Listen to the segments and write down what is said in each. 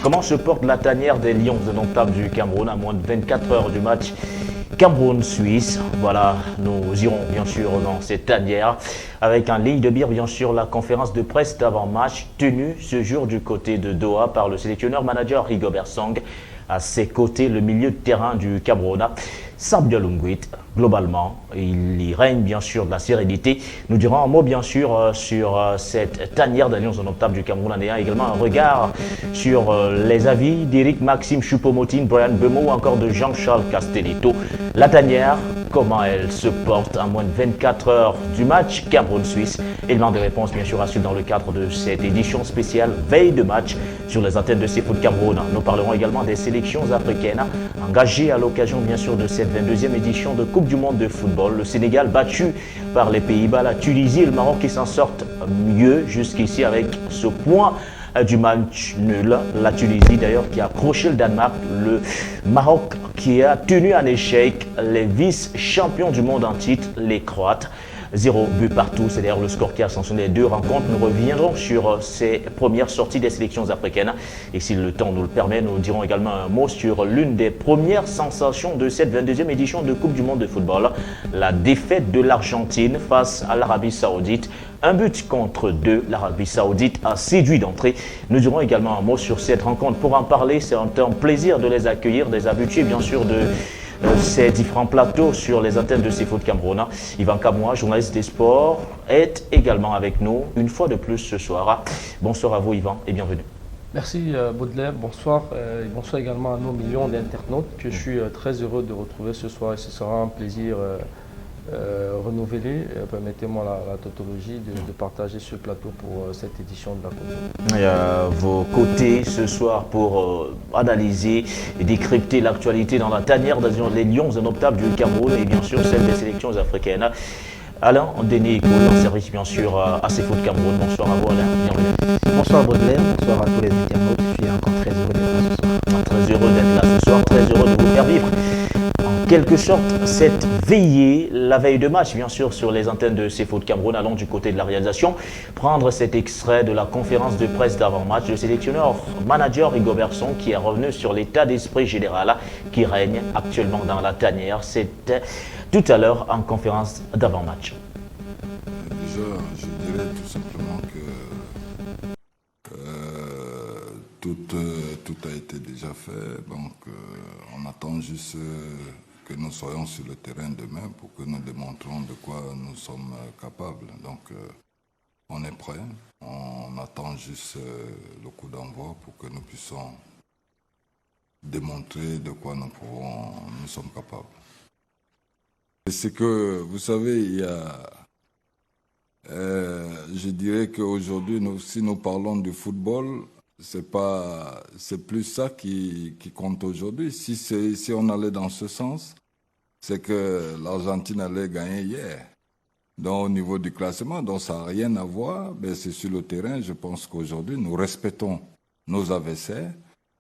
Comment se porte la tanière des Lions indomptables du Cameroun à moins de 24 heures du match Cameroun-Suisse? Voilà, nous irons bien sûr dans cette tanière avec en ligne de mire bien sûr la conférence de presse d'avant-match tenue ce jour du côté de Doha par le sélectionneur-manager Rigobert Song. À ses côtés, le milieu de terrain du Cameroun, Samuel Umguit. Globalement, il y règne bien sûr de la sérénité. Nous dirons un mot bien sûr sur cette tanière d'alliance indomptable du Cameroun en ayant également un regard sur les avis d'Éric Maxime Choupo-Moting, Brian Bemo ou encore de Jean-Charles Castelletto. La tanière, comment elle se porte à moins de 24 heures du match Cameroun-Suisse? Élément de réponse bien sûr à suivre dans le cadre de cette édition spéciale veille de match sur les antennes de CFoot Cameroun. Nous parlerons également des sélections africaines engagées à l'occasion bien sûr de cette 22e édition de Coupe du Monde de football. Le Sénégal battu par les Pays-Bas, la Tunisie et le Maroc qui s'en sortent mieux jusqu'ici avec ce point du match nul. La Tunisie d'ailleurs qui a accroché le Danemark, le Maroc qui a tenu en échec les vice-champions du monde en titre, les Croates. 0 but partout, c'est d'ailleurs le score qui a sanctionné les deux rencontres. Nous reviendrons sur ces premières sorties des sélections africaines. Et si le temps nous le permet, nous dirons également un mot sur l'une des premières sensations de cette 22e édition de Coupe du Monde de football. La défaite de l'Argentine face à l'Arabie Saoudite. Un but contre deux, l'Arabie Saoudite a séduit d'entrée. Nous dirons également un mot sur cette rencontre. Pour en parler, c'est un plaisir de les accueillir, des habitués bien sûr de ces différents plateaux sur les antennes de CFoot Cameroun. Yvan Kamoua, journaliste des sports, est également avec nous une fois de plus ce soir. Bonsoir à vous Yvan et bienvenue. Merci Baudelaire, bonsoir et bonsoir également à nos millions d'internautes que je suis très heureux de retrouver ce soir et ce sera un plaisir renouvelé. Permettez-moi la tautologie de partager ce plateau pour cette édition de la Coupe. Et à vos côtés ce soir pour analyser et décrypter l'actualité dans la tanière des Lions indomptables du Cameroun et bien sûr celle des sélections africaines. Alain Denis Écoule, en service bien sûr à CFoot Cameroun. Bonsoir à vous Alain, bienvenue. Bonsoir Baudelaire, bonsoir à tous les internautes. Je suis encore très heureux d'être là ce soir. Très heureux d'être là ce soir, très heureux de vous faire vivre en quelque sorte cette veillée, la veille de match bien sûr sur les antennes de CFoot Cameroun. Allons du côté de la réalisation, prendre cet extrait de la conférence de presse d'avant-match. Le sélectionneur manager Rigobert Song qui est revenu sur l'état d'esprit général qui règne actuellement dans la tanière. C'était tout à l'heure en conférence d'avant-match. Déjà, je dirais tout simplement que tout a été déjà fait. Donc, on attend juste que nous soyons sur le terrain demain pour que nous démontrons de quoi nous sommes capables. Donc, on est prêt. On attend juste le coup d'envoi pour que nous puissions démontrer de quoi nous sommes capables. C'est que, vous savez, il y a... je dirais qu'aujourd'hui, si nous parlons du football, c'est plus ça qui compte aujourd'hui. Si on allait dans ce sens, c'est que l'Argentine allait gagner hier. Donc au niveau du classement, donc ça n'a rien à voir. Mais c'est sur le terrain, je pense qu'aujourd'hui, nous respectons nos adversaires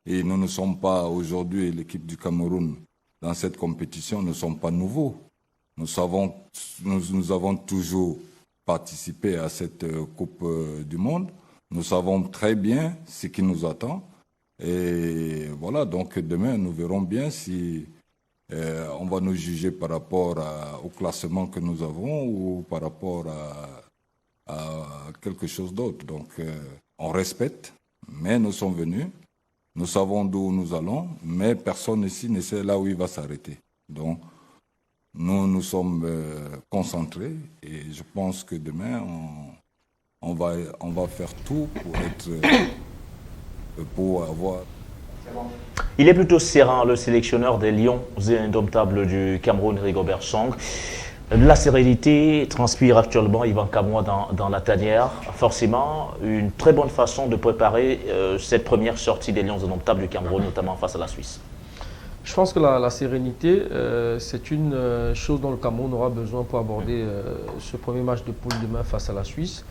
et nous ne sommes pas aujourd'hui l'équipe du Cameroun dans cette compétition, nous ne sommes pas nouveaux. Nous avons toujours participé à cette Coupe du Monde. Nous savons très bien ce qui nous attend. Et voilà, donc demain, nous verrons bien si on va nous juger par rapport au classement que nous avons ou par rapport à quelque chose d'autre. Donc, on respecte, mais nous sommes venus. Nous savons d'où nous allons, mais personne ici ne sait là où il va s'arrêter. Donc, nous sommes concentrés et je pense que demain, on va faire tout pour avoir... Il est plutôt serein, le sélectionneur des Lions indomptables du Cameroun, Rigobert Song. La sérénité transpire actuellement Yvan Kamoua dans la tanière. Forcément, une très bonne façon de préparer cette première sortie des Lions indomptables du Cameroun, notamment face à la Suisse. Je pense que la sérénité, c'est une chose dont le Cameroun aura besoin pour aborder ce premier match de poule demain face à la Suisse.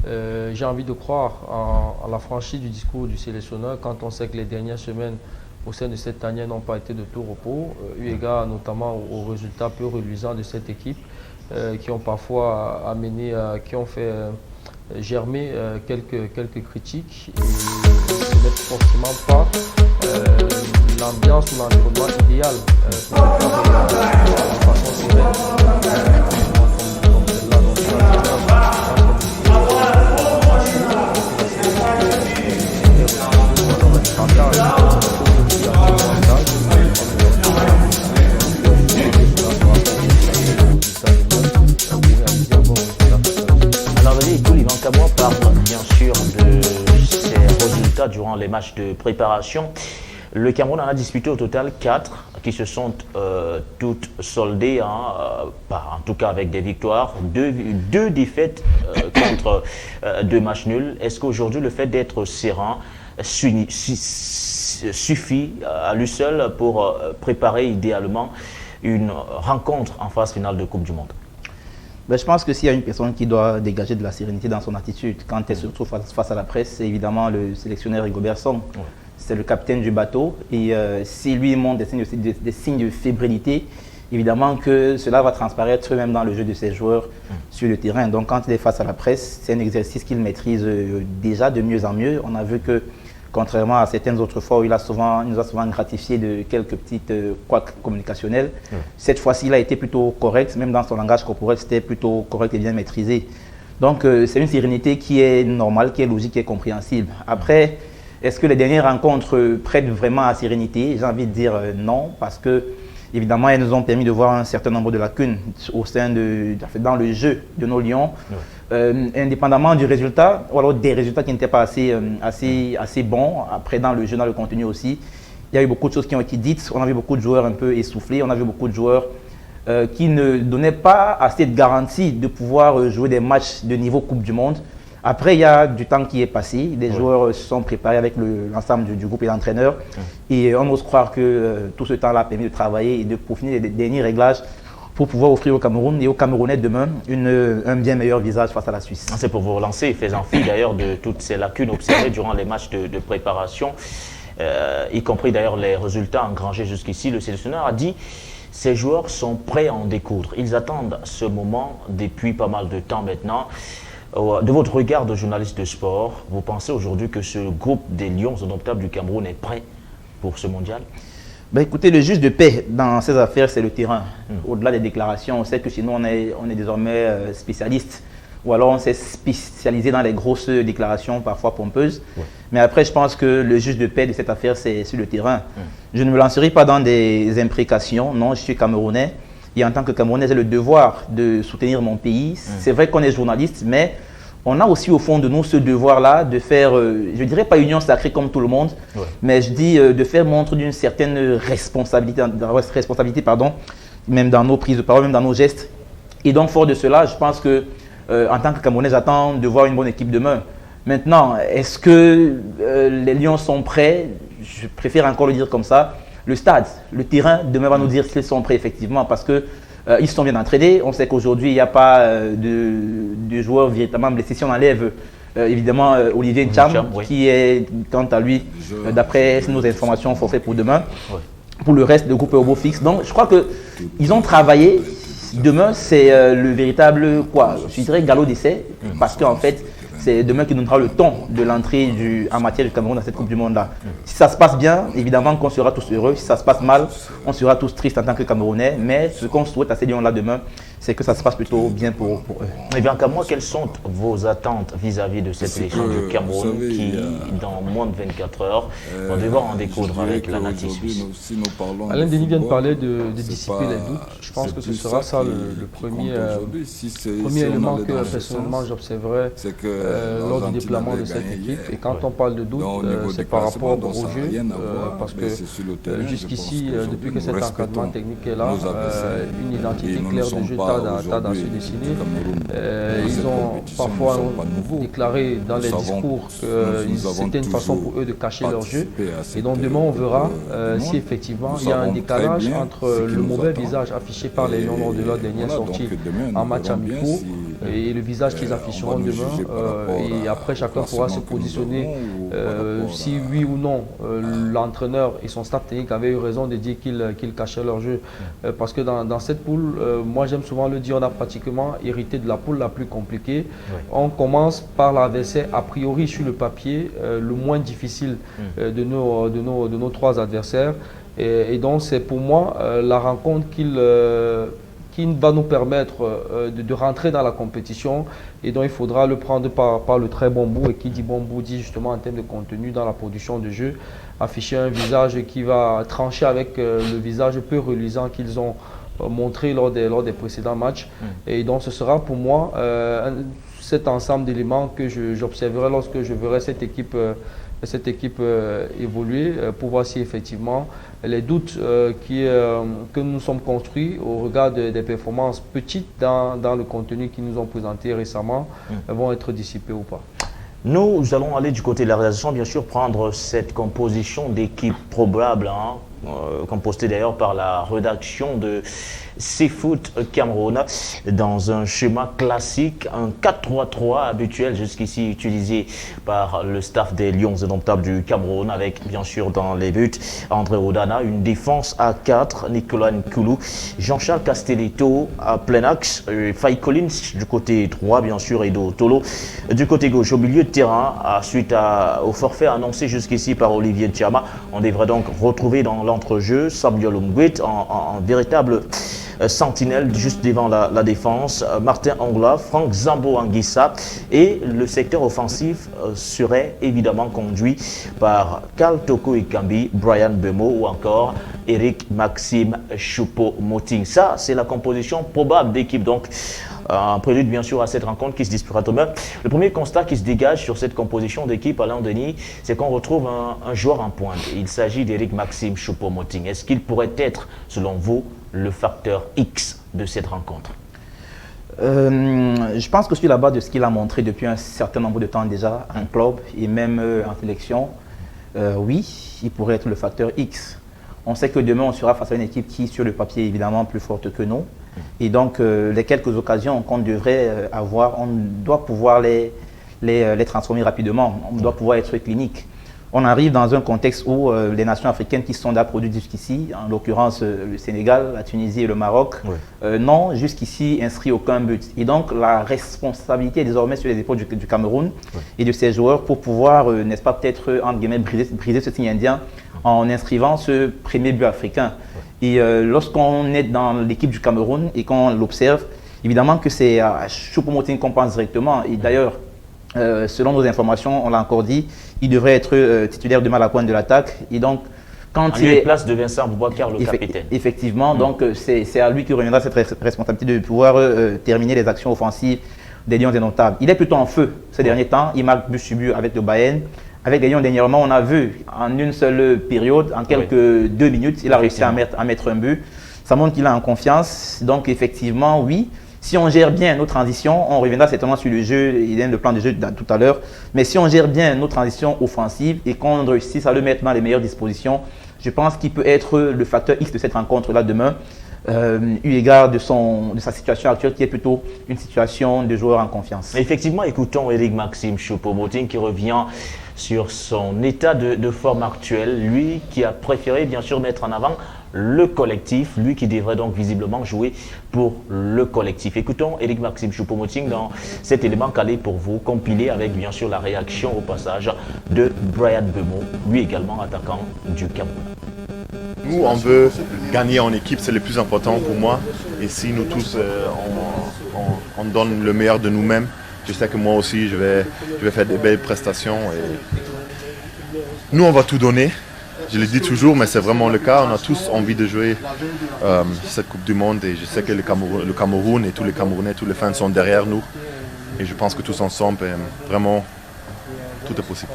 J'ai envie de croire en la franchise du discours du sélectionneur quand on sait que les dernières semaines au sein de cette tanière n'ont pas été de tout repos, eu égard notamment aux résultats peu reluisants de cette équipe qui ont parfois amené, qui ont fait germer quelques critiques. Et c'est forcément pas l'ambiance ou l'environnement idéal pour préparer de façon sereine. Comme celle-là, donc alors, Ivan Kabwa parle bien sûr de ses résultats durant les matchs de préparation. Le Cameroun en a disputé au total 4 qui se sont toutes soldées, en tout cas avec des victoires, deux défaites contre 2 matchs nuls. Est-ce qu'aujourd'hui le fait d'être serein suffit à lui seul pour préparer idéalement une rencontre en phase finale de Coupe du Monde? Ben, je pense que s'il y a une personne qui doit dégager de la sérénité dans son attitude quand elle se retrouve face à la presse, c'est évidemment le sélectionneur Rigobert Song. Ouais. C'est le capitaine du bateau et si lui montre des signes de fébrilité, évidemment que cela va transparaître même dans le jeu de ses joueurs sur le terrain. Donc quand il est face à la presse, c'est un exercice qu'il maîtrise déjà de mieux en mieux. On a vu que contrairement à certaines autres fois où il nous a souvent gratifié de quelques petites couacs communicationnels, cette fois-ci il a été plutôt correct, même dans son langage corporel c'était plutôt correct et bien maîtrisé. Donc c'est une sérénité qui est normale, qui est logique, qui est compréhensible. Après, est-ce que les dernières rencontres prêtent vraiment à sérénité? J'ai envie de dire non, parce que évidemment, elles nous ont permis de voir un certain nombre de lacunes dans le jeu de nos Lions, indépendamment du résultat, ou alors des résultats qui n'étaient pas assez bons. Après, dans le jeu, dans le contenu aussi, il y a eu beaucoup de choses qui ont été dites. On a vu beaucoup de joueurs un peu essoufflés, on a vu beaucoup de joueurs qui ne donnaient pas assez de garantie de pouvoir jouer des matchs de niveau Coupe du Monde. Après, il y a du temps qui est passé. Les joueurs se sont préparés avec l'ensemble du groupe et l'entraîneur. Et on ose croire que tout ce temps-là a permis de travailler et de peaufiner les derniers réglages pour pouvoir offrir au Cameroun et aux Camerounais demain un bien meilleur visage face à la Suisse. C'est pour vous relancer, faisant fi d'ailleurs de toutes ces lacunes observées durant les matchs de préparation, y compris d'ailleurs les résultats engrangés jusqu'ici. Le sélectionneur a dit ces joueurs sont prêts à en découdre. Ils attendent ce moment depuis pas mal de temps maintenant. De votre regard de journaliste de sport, vous pensez aujourd'hui que ce groupe des Lions indomptables du Cameroun est prêt pour ce mondial? Ben écoutez, le juge de paix dans ces affaires, c'est le terrain. Au-delà des déclarations, on sait que chez nous, on est désormais spécialiste. Ou alors on s'est spécialisé dans les grosses déclarations, parfois pompeuses. Mais après, je pense que le juge de paix de cette affaire, c'est sur le terrain. Je ne me lancerai pas dans des imprécations. Non, je suis Camerounais. Et en tant que Camerounais, j'ai le devoir de soutenir mon pays. C'est vrai qu'on est journaliste, mais on a aussi au fond de nous ce devoir-là de faire, je ne dirais pas union sacrée comme tout le monde, mais je dis de faire montre d'une certaine responsabilité, même dans nos prises de parole, même dans nos gestes. Et donc, fort de cela, je pense que en tant que Camerounais, j'attends de voir une bonne équipe demain. Maintenant, est-ce que les Lions sont prêts? Je préfère encore le dire comme ça. Le stade, le terrain, demain va nous dire s'ils sont prêts effectivement parce que ils sont bien entraînés. On sait qu'aujourd'hui, il n'y a pas de joueurs véritablement blessés. Si on enlève évidemment Olivier Ncham, qui est quant à lui, d'après nos informations, forfait pour demain. Pour le reste, le groupe est au beau fixe. Donc, je crois qu'ils ont travaillé. Demain, c'est le véritable, je dirais, galop d'essai parce qu'en fait, c'est demain qui nous donnera le ton de l'entrée en matière du Cameroun dans cette Coupe du Monde-là. Si ça se passe bien, évidemment qu'on sera tous heureux. Si ça se passe mal, on sera tous tristes en tant que Camerounais. Mais ce qu'on souhaite à ces Lions-là demain, c'est que ça se passe plutôt bien pour eux. Et bien, Kabwa, quelles sont vos attentes vis-à-vis de cette sélection du Cameroun qui, dans moins de 24 heures, va devoir en découdre avec la native suisse? Alain Denis vient de parler de dissiper les doutes. Je pense que ce sera ça le premier élément que personnellement j'observerai lors du déploiement de cette équipe. Et quand on parle de doute, c'est par rapport au jeu, parce que jusqu'ici, depuis que cet encadrement technique est là, une identité claire de jeu tarde à se dessiner. Ils ont parfois déclaré dans les discours que c'était une façon pour eux de cacher leur jeu. Et donc demain, on verra si effectivement il y a un décalage entre le mauvais visage affiché par les Lions lors de leur dernière sortie en match amicaux et le visage qu'ils afficheront demain. Et après, chacun pourra se positionner si oui ou non l'entraîneur et son staff technique avaient eu raison de dire qu'ils cachaient leur jeu. Parce que dans cette poule, moi j'aime souvent le dire, on a pratiquement hérité de la poule la plus compliquée. On commence par l'adversaire a priori sur le papier le moins difficile de nos trois adversaires. Et donc c'est pour moi la rencontre qui va nous permettre de rentrer dans la compétition, et donc il faudra le prendre par le très bon bout. Et qui dit bon bout dit justement en termes de contenu dans la production de jeu, afficher un visage qui va trancher avec le visage peu reluisant qu'ils ont montré lors des précédents matchs. Et donc ce sera pour moi cet ensemble d'éléments que j'observerai lorsque je verrai cette équipe évoluer, pour voir si effectivement les doutes que nous sommes construits au regard des performances petites dans le contenu qu'ils nous ont présenté récemment vont être dissipés ou pas. Nous allons aller du côté de la réalisation, bien sûr, prendre cette composition d'équipe probable, composée d'ailleurs par la rédaction de Seafoot Cameroun, dans un schéma classique, un 4-3-3 habituel jusqu'ici utilisé par le staff des Lions indomptables du Cameroun, avec bien sûr dans les buts André Odana, une défense à 4, Nicolas Nkoulou, Jean-Charles Castelletto à plein axe, Faye Collins du côté droit, bien sûr, Edo Tolo du côté gauche. Au milieu de terrain, suite au forfait annoncé jusqu'ici par Olivier Tchama, on devrait donc retrouver dans l'entrejeu Samuel Umguit en véritable sentinelle juste devant la défense, Martin Angla, Franck Zambo Anguissa, et le secteur offensif serait évidemment conduit par Karl Toko Ekambi, Brian Bemo ou encore Eric Maxime Choupo-Moting. Ça, c'est la composition probable d'équipe. Donc, en prélude bien sûr à cette rencontre qui se disputera demain. Le premier constat qui se dégage sur cette composition d'équipe, Alain Denis, c'est qu'on retrouve un joueur en pointe. Il s'agit d'Eric Maxime Choupo-Moting. Est-ce qu'il pourrait être, selon vous, le facteur X de cette rencontre? Je pense que sur la base de ce qu'il a montré depuis un certain nombre de temps déjà en club et même en sélection, oui, il pourrait être le facteur X. On sait que demain, on sera face à une équipe qui, sur le papier, est évidemment plus forte que nous. Et donc, les quelques occasions qu'on devrait avoir, on doit pouvoir les transformer rapidement. On doit pouvoir être clinique. On arrive dans un contexte où les nations africaines qui sont déjà produites jusqu'ici, en l'occurrence le Sénégal, la Tunisie et le Maroc, n'ont jusqu'ici inscrit aucun but. Et donc, la responsabilité est désormais sur les épaules du Cameroun et de ses joueurs pour pouvoir, n'est-ce pas, peut-être, entre guillemets, briser ce signe indien en inscrivant ce premier but africain. Et lorsqu'on est dans l'équipe du Cameroun et qu'on l'observe, évidemment que c'est Choupo-Moting qu'on pense directement. Et d'ailleurs, selon nos informations, on l'a encore dit, il devrait être titulaire demain à la pointe de l'attaque. Et donc, quand il est place de Vincent Boubacar, le capitaine. Effectivement, donc c'est à lui que reviendra cette responsabilité de pouvoir terminer les actions offensives des Lions indomptables. Il est plutôt en feu ces derniers temps. Il marque but sur but avec le Bayern. Avec les Lions, dernièrement, on a vu en une seule période, en quelques 2 minutes, il a réussi à mettre un but. Ça montre qu'il a en confiance. Donc, effectivement, oui. Si on gère bien nos transitions, on reviendra certainement sur le jeu, il y a le plan de jeu tout à l'heure. Mais si on gère bien nos transitions offensives et qu'on réussisse à le mettre dans les meilleures dispositions, je pense qu'il peut être le facteur X de cette rencontre-là demain, eu égard de sa situation actuelle qui est plutôt une situation de joueur en confiance. Effectivement, écoutons Eric Maxime Choupo-Moting qui revient sur son état de forme actuel, lui qui a préféré bien sûr mettre en avant le collectif, lui qui devrait donc visiblement jouer pour le collectif. Écoutons Eric Maxime Choupo-Moting dans cet élément calé pour vous, compilé avec bien sûr la réaction au passage de Brian Bemo, lui également attaquant du Cameroun. Nous, on veut gagner en équipe, c'est le plus important pour moi. Et si nous tous, on donne le meilleur de nous-mêmes, je sais que moi aussi, je vais faire des belles prestations. Et nous, on va tout donner. Je le dis toujours, mais c'est vraiment le cas. On a tous envie de jouer cette Coupe du Monde. Et je sais que le Cameroun et tous les Camerounais, tous les fans sont derrière nous. Et je pense que tous ensemble, vraiment, tout est possible.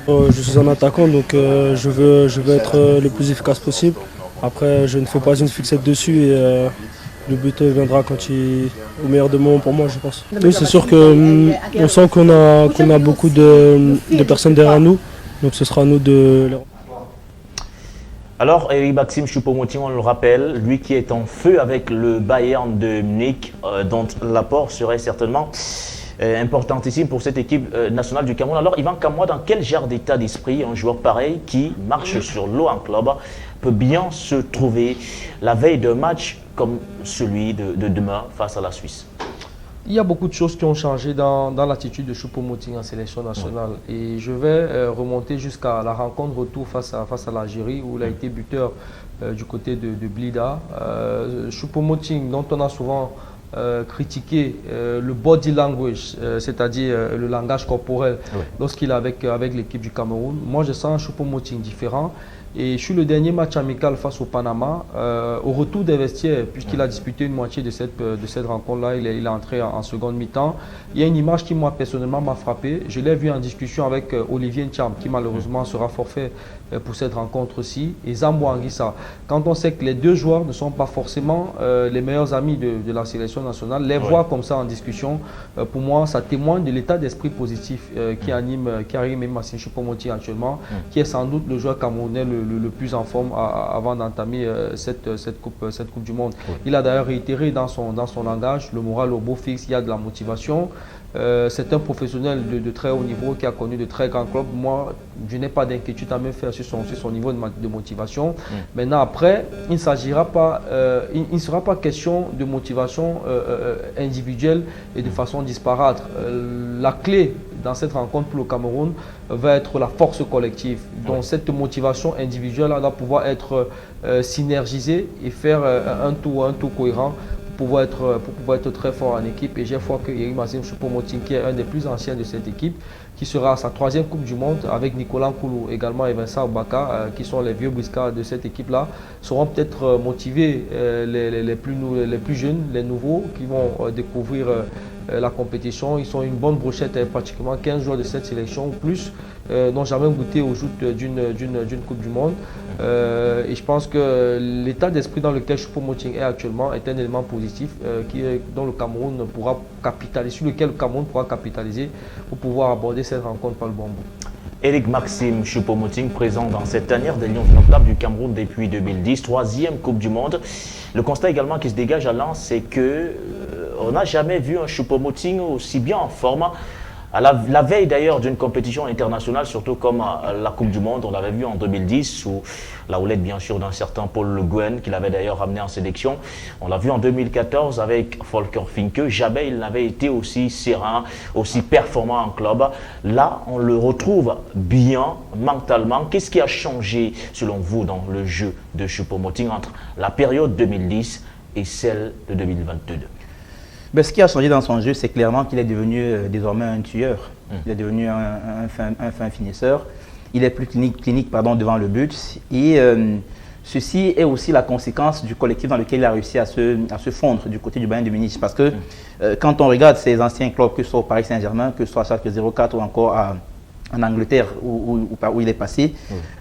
Je suis un attaquant, donc je veux être le plus efficace possible. Après, je ne fais pas une fixette dessus et le but viendra quand au meilleur des moments pour moi, je pense. Oui, c'est sûr qu'on sent qu'on a beaucoup de personnes derrière nous, donc ce sera à nous de les... Alors, Maxime Choupo-Moting, on le rappelle, lui qui est en feu avec le Bayern de Munich, dont l'apport serait certainement importantissime pour cette équipe nationale du Cameroun. Alors, Yvan Kamwa, dans quel genre d'état d'esprit un joueur pareil qui marche sur l'eau en club peut bien se trouver la veille d'un match comme celui de demain face à la Suisse? Il y a beaucoup de choses qui ont changé dans l'attitude de Choupo-Moting en sélection nationale. Et je vais remonter jusqu'à la rencontre retour face à l'Algérie où il a été buteur du côté de Blida. Choupo-Moting, dont on a souvent critiqué le body language, c'est-à-dire le langage corporel, lorsqu'il est avec l'équipe du Cameroun. Moi, je sens un Choupo-Moting différent. Et sur le dernier match amical face au Panama, au retour des vestiaires, puisqu'il a disputé une moitié de cette rencontre-là, il est entré en seconde mi-temps. Il y a une image qui, moi, personnellement, m'a frappé. Je l'ai vu en discussion avec Olivier Ncham, qui malheureusement sera forfait pour cette rencontre-ci, et Zambo Anguissa. Quand on sait que les deux joueurs ne sont pas forcément les meilleurs amis de la sélection nationale, les voir comme ça en discussion, pour moi, ça témoigne de l'état d'esprit positif qui anime Maxime Choupo-Moting actuellement, qui est sans doute le joueur camerounais le plus en forme avant d'entamer cette coupe du Monde. Il a d'ailleurs réitéré dans son langage le moral au beau fixe, il y a de la motivation. C'est un professionnel de très haut niveau qui a connu de très grands clubs. Moi, je n'ai pas d'inquiétude à me faire sur son niveau de motivation. Maintenant, après, il ne sera pas question de motivation individuelle et de façon disparate. La clé dans cette rencontre pour le Cameroun va être la force collective. Donc cette motivation individuelle doit pouvoir être synergisée et faire un tout cohérent pour pouvoir être très fort en équipe. Et j'ai foi que Maxime Choupo-Moting, qui est un des plus anciens de cette équipe, qui sera à sa 3e Coupe du Monde avec Nicolas Nkoulou également et Vincent Obaka, qui sont les vieux briscards de cette équipe-là, seront peut-être motivés les plus jeunes, les nouveaux, qui vont découvrir la compétition. Ils sont une bonne brochette, pratiquement 15 joueurs de cette sélection ou plus n'ont jamais goûté aux joutes d'une Coupe du Monde. Et je pense que l'état d'esprit dans lequel Choupo-Moting est actuellement est un élément positif sur lequel le Cameroun pourra capitaliser pour pouvoir aborder cette rencontre par le bon bout. Éric Maxime Choupo-Moting, présent dans cette dernière des Lions indomptables du Cameroun depuis 2010, 3e Coupe du Monde. Le constat également qui se dégage à Lens, c'est que on n'a jamais vu un Choupo-Moting aussi bien en forme. À la veille d'ailleurs d'une compétition internationale, surtout comme la Coupe du Monde, on l'avait vu en 2010 sous la houlette bien sûr d'un certain Paul Le Guen, qui l'avait d'ailleurs ramené en sélection. On l'a vu en 2014 avec Volker Finke. Jamais il n'avait été aussi serein, aussi performant en club. Là, on le retrouve bien mentalement. Qu'est-ce qui a changé selon vous dans le jeu de Choupo-Moting entre la période 2010 et celle de 2022? Ben, ce qui a changé dans son jeu, c'est clairement qu'il est devenu désormais un tueur. Il est devenu un fin finisseur. Il est plus clinique devant le but. Et ceci est aussi la conséquence du collectif dans lequel il a réussi à se fondre du côté du Bayern de Munich. Parce que quand on regarde ses anciens clubs, que ce soit au Paris Saint-Germain, que ce soit à Schalke 04 ou encore en Angleterre où il est passé,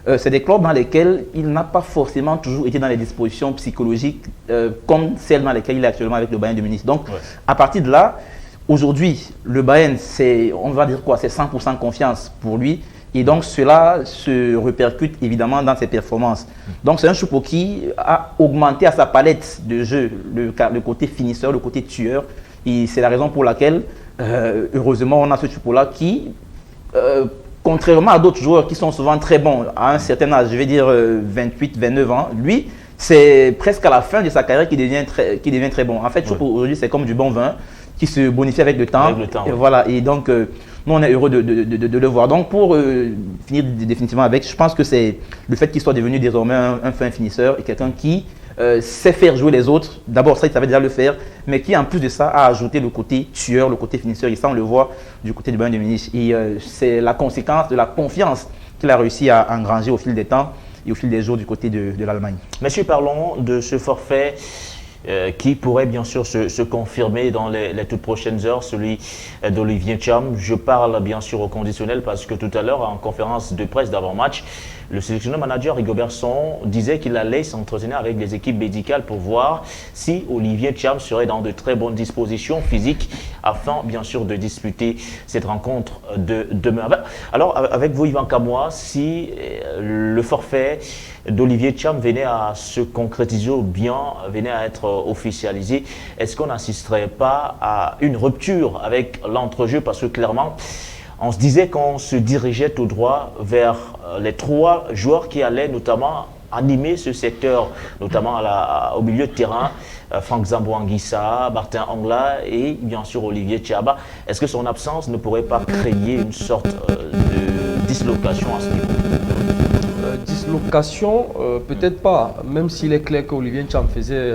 c'est des clubs dans lesquels il n'a pas forcément toujours été dans les dispositions psychologiques comme celles dans lesquelles il est actuellement avec le Bayern de Munich. Donc, à partir de là, aujourd'hui, le Bayern, on va dire quoi, c'est 100% confiance pour lui. Et donc, cela se répercute évidemment dans ses performances. Donc, c'est un Choupo qui a augmenté à sa palette de jeu le côté finisseur, le côté tueur. Et c'est la raison pour laquelle, heureusement, on a ce Choupo-là qui... contrairement à d'autres joueurs qui sont souvent très bons à un certain âge, je vais dire 28, 29 ans, lui, c'est presque à la fin de sa carrière qu'il devient très bon. En fait, aujourd'hui, c'est comme du bon vin qui se bonifie avec le temps. Et voilà. Et donc, nous, on est heureux de le voir. Donc, pour finir définitivement avec, je pense que c'est le fait qu'il soit devenu désormais un fin finisseur et quelqu'un qui sait faire jouer les autres. D'abord, ça, il savait déjà le faire, mais qui, en plus de ça, a ajouté le côté tueur, le côté finisseur. Et ça, on le voit du côté du Bayern de Munich. Et c'est la conséquence de la confiance qu'il a réussi à engranger au fil des temps et au fil des jours du côté de l'Allemagne. Messieurs, parlons de ce forfait qui pourrait bien sûr se confirmer dans les toutes prochaines heures, celui d'Olivier Ncham. Je parle bien sûr au conditionnel parce que tout à l'heure, en conférence de presse d'avant-match, Le sélectionneur manager Rigobert Song disait qu'il allait s'entretenir avec les équipes médicales pour voir si Olivier Thiam serait dans de très bonnes dispositions physiques afin bien sûr de disputer cette rencontre de demain. Alors avec vous Yvan Kamoa, si le forfait d'Olivier Thiam venait à se concrétiser ou bien venait à être officialisé, est-ce qu'on n'assisterait pas à une rupture avec l'entrejeu? Parce que clairement, on se disait qu'on se dirigeait tout droit vers les 3 joueurs qui allaient notamment animer ce secteur, notamment au milieu de terrain, Franck Zambo Anguissa, Martin Ongla et bien sûr Olivier Thiaba. Est-ce que son absence ne pourrait pas créer une sorte de dislocation à ce niveau? Dislocation, peut-être pas, même s'il est clair qu'Olivier Thiam faisait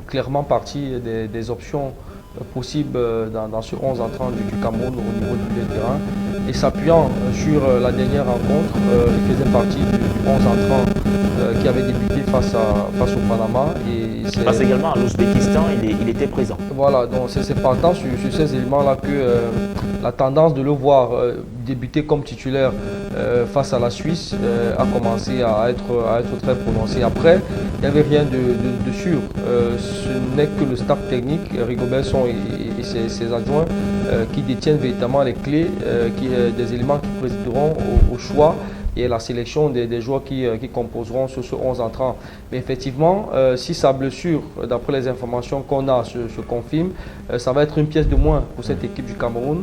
clairement partie des options possibles dans ce 11 entrant du Cameroun au niveau du milieu de terrain. Et s'appuyant sur la dernière rencontre, il faisait partie du 11 entrant qui avait débuté face au Panama. Et passe également à l'Ouzbékistan, il était présent. Voilà, donc c'est partant sur ces éléments-là que la tendance de le voir débuter comme titulaire face à la Suisse a commencé à être très prononcée. Après, il n'y avait rien de sûr. Ce n'est que le staff technique, Rigobert Song et ses adjoints, qui détiennent véritablement les clés, des éléments qui présideront au choix et la sélection des joueurs qui composeront ce 11 entrant. Mais effectivement, si sa blessure, d'après les informations qu'on a, se confirme, ça va être une pièce de moins pour cette équipe du Cameroun.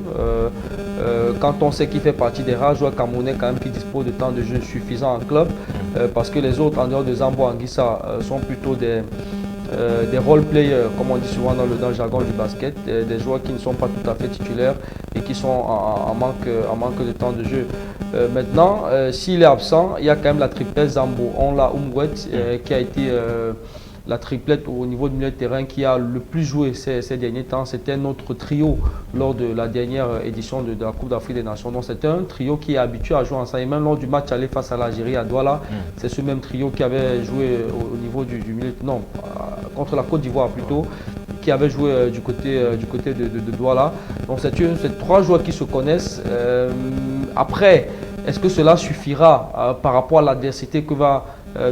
Quand on sait qu'il fait partie des rares joueurs camerounais quand même qui disposent de temps de jeu suffisant en club, parce que les autres, en dehors de Zambo Anguissa, sont plutôt des role players, comme on dit souvent dans le jargon du basket, des joueurs qui ne sont pas tout à fait titulaires et qui sont en manque de temps de jeu. Maintenant, s'il est absent, il y a quand même la triplette Zambo Ongla Umwet qui a été la triplette au niveau du milieu de terrain qui a le plus joué ces derniers temps. C'était notre trio lors de la dernière édition de la Coupe d'Afrique des Nations. Donc c'est un trio qui est habitué à jouer ensemble. Et même lors du match aller face à l'Algérie à Douala, c'est ce même trio qui avait joué au niveau du milieu, non, contre la Côte d'Ivoire plutôt, qui avait joué du côté de Douala. Donc c'est 3 joueurs qui se connaissent. Après, est-ce que cela suffira par rapport à l'adversité que va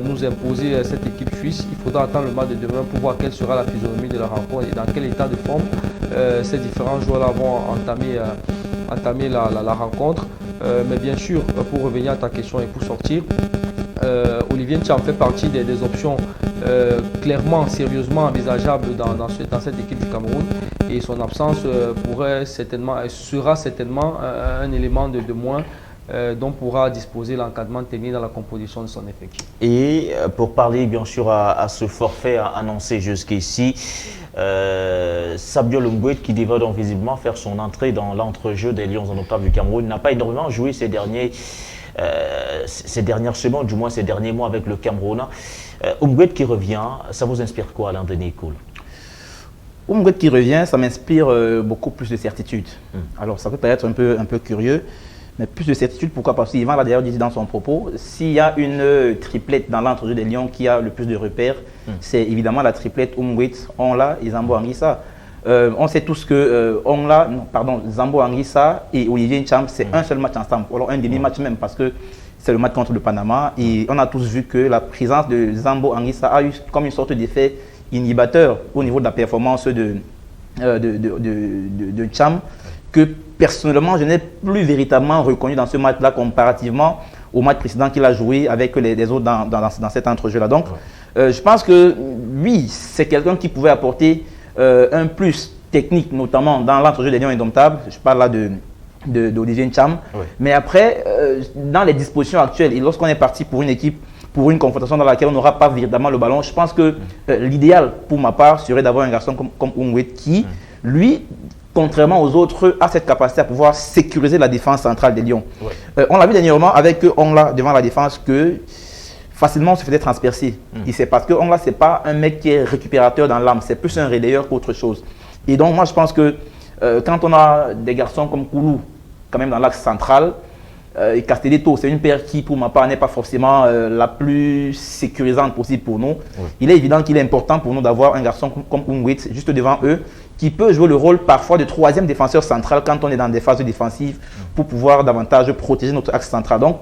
nous imposer cette équipe suisse? Il faudra attendre le match de demain pour voir quelle sera la physionomie de la rencontre et dans quel état de forme ces différents joueurs-là vont entamer la rencontre. Mais bien sûr, pour revenir à ta question et pour sortir, Olivier Thiam fait partie des options clairement, sérieusement envisageables dans cette équipe du Cameroun, et son absence sera certainement un élément de moins dont pourra disposer l'encadrement technique dans la composition de son effectif. Et pour parler bien sûr à ce forfait annoncé jusqu'ici, Samuel Umwet, qui devrait donc visiblement faire son entrée dans l'entrejeu des Lions indomptables du Cameroun, n'a pas énormément joué ces dernières semaines, du moins ces derniers mois avec le Cameroun. Umwet qui revient, ça vous inspire quoi, Alain Denis Kool? Umwet qui revient, ça m'inspire beaucoup plus de certitude. Alors ça peut paraître un peu curieux, mais plus de certitude. Pourquoi? Parce qu'Yvan l'a d'ailleurs dit dans son propos, s'il y a une triplette dans l'entrejeu des Lions qui a le plus de repères, c'est évidemment la triplette Umwet, Ongla et Zambo Anguissa. On sait tous que Zambo Anguissa et Olivier Thiam, c'est un seul match ensemble, alors un demi-match même, parce que c'est le match contre le Panama. Et on a tous vu que la présence de Zambo Anguissa a eu comme une sorte d'effet inhibiteur au niveau de la performance de Thiam, que personnellement je n'ai plus véritablement reconnu dans ce match-là comparativement au match précédent qu'il a joué avec les autres dans cet entrejeu-là. Donc je pense que oui, c'est quelqu'un qui pouvait apporter un plus technique, notamment dans l'entrejeu des Lions indomptables. Je parle là d'Olivier Thiam. Oui. Mais après, dans les dispositions actuelles, et lorsqu'on est parti pour une équipe, pour une confrontation dans laquelle on n'aura pas véritablement le ballon, je pense que l'idéal pour ma part serait d'avoir un garçon comme Umwet qui, lui, contrairement aux autres, a cette capacité à pouvoir sécuriser la défense centrale des Lions. Oui. On l'a vu dernièrement avec Ongla devant la défense que facilement on se faisait transpercer. Et c'est parce que Ongla, ce n'est pas un mec qui est récupérateur dans l'âme, c'est plus un relayeur qu'autre chose. Et donc moi je pense que quand on a des garçons comme Koulou, quand même dans l'axe central, et Castelletto, c'est une paire qui pour ma part n'est pas forcément la plus sécurisante possible pour nous. Oui. Il est évident qu'il est important pour nous d'avoir un garçon comme Umwet juste devant eux, qui peut jouer le rôle parfois de troisième défenseur central quand on est dans des phases défensives pour pouvoir davantage protéger notre axe central. Donc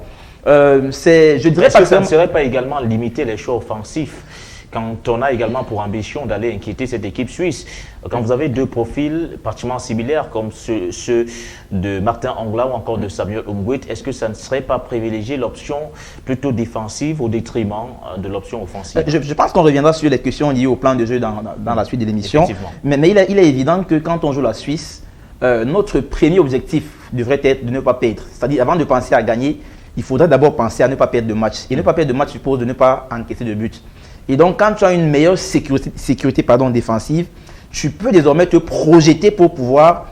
Je dirais Est-ce pas que ça ne serait pas également limiter les choix offensifs quand on a également pour ambition d'aller inquiéter cette équipe suisse? Quand vous avez deux profils pratiquement similaires comme ceux de Martin Angla ou encore de Samuel Umgwit, est-ce que ça ne serait pas privilégier l'option plutôt défensive au détriment de l'option offensive? Je pense qu'on reviendra sur les questions liées au plan de jeu dans la suite de l'émission. Mais il est évident que quand on joue la Suisse, notre premier objectif devrait être de ne pas perdre. C'est-à-dire, avant de penser à gagner, il faudrait d'abord penser à ne pas perdre de match. Et ne pas perdre de match suppose de ne pas encaisser de but. Et donc, quand tu as une meilleure sécurité défensive, tu peux désormais te projeter pour pouvoir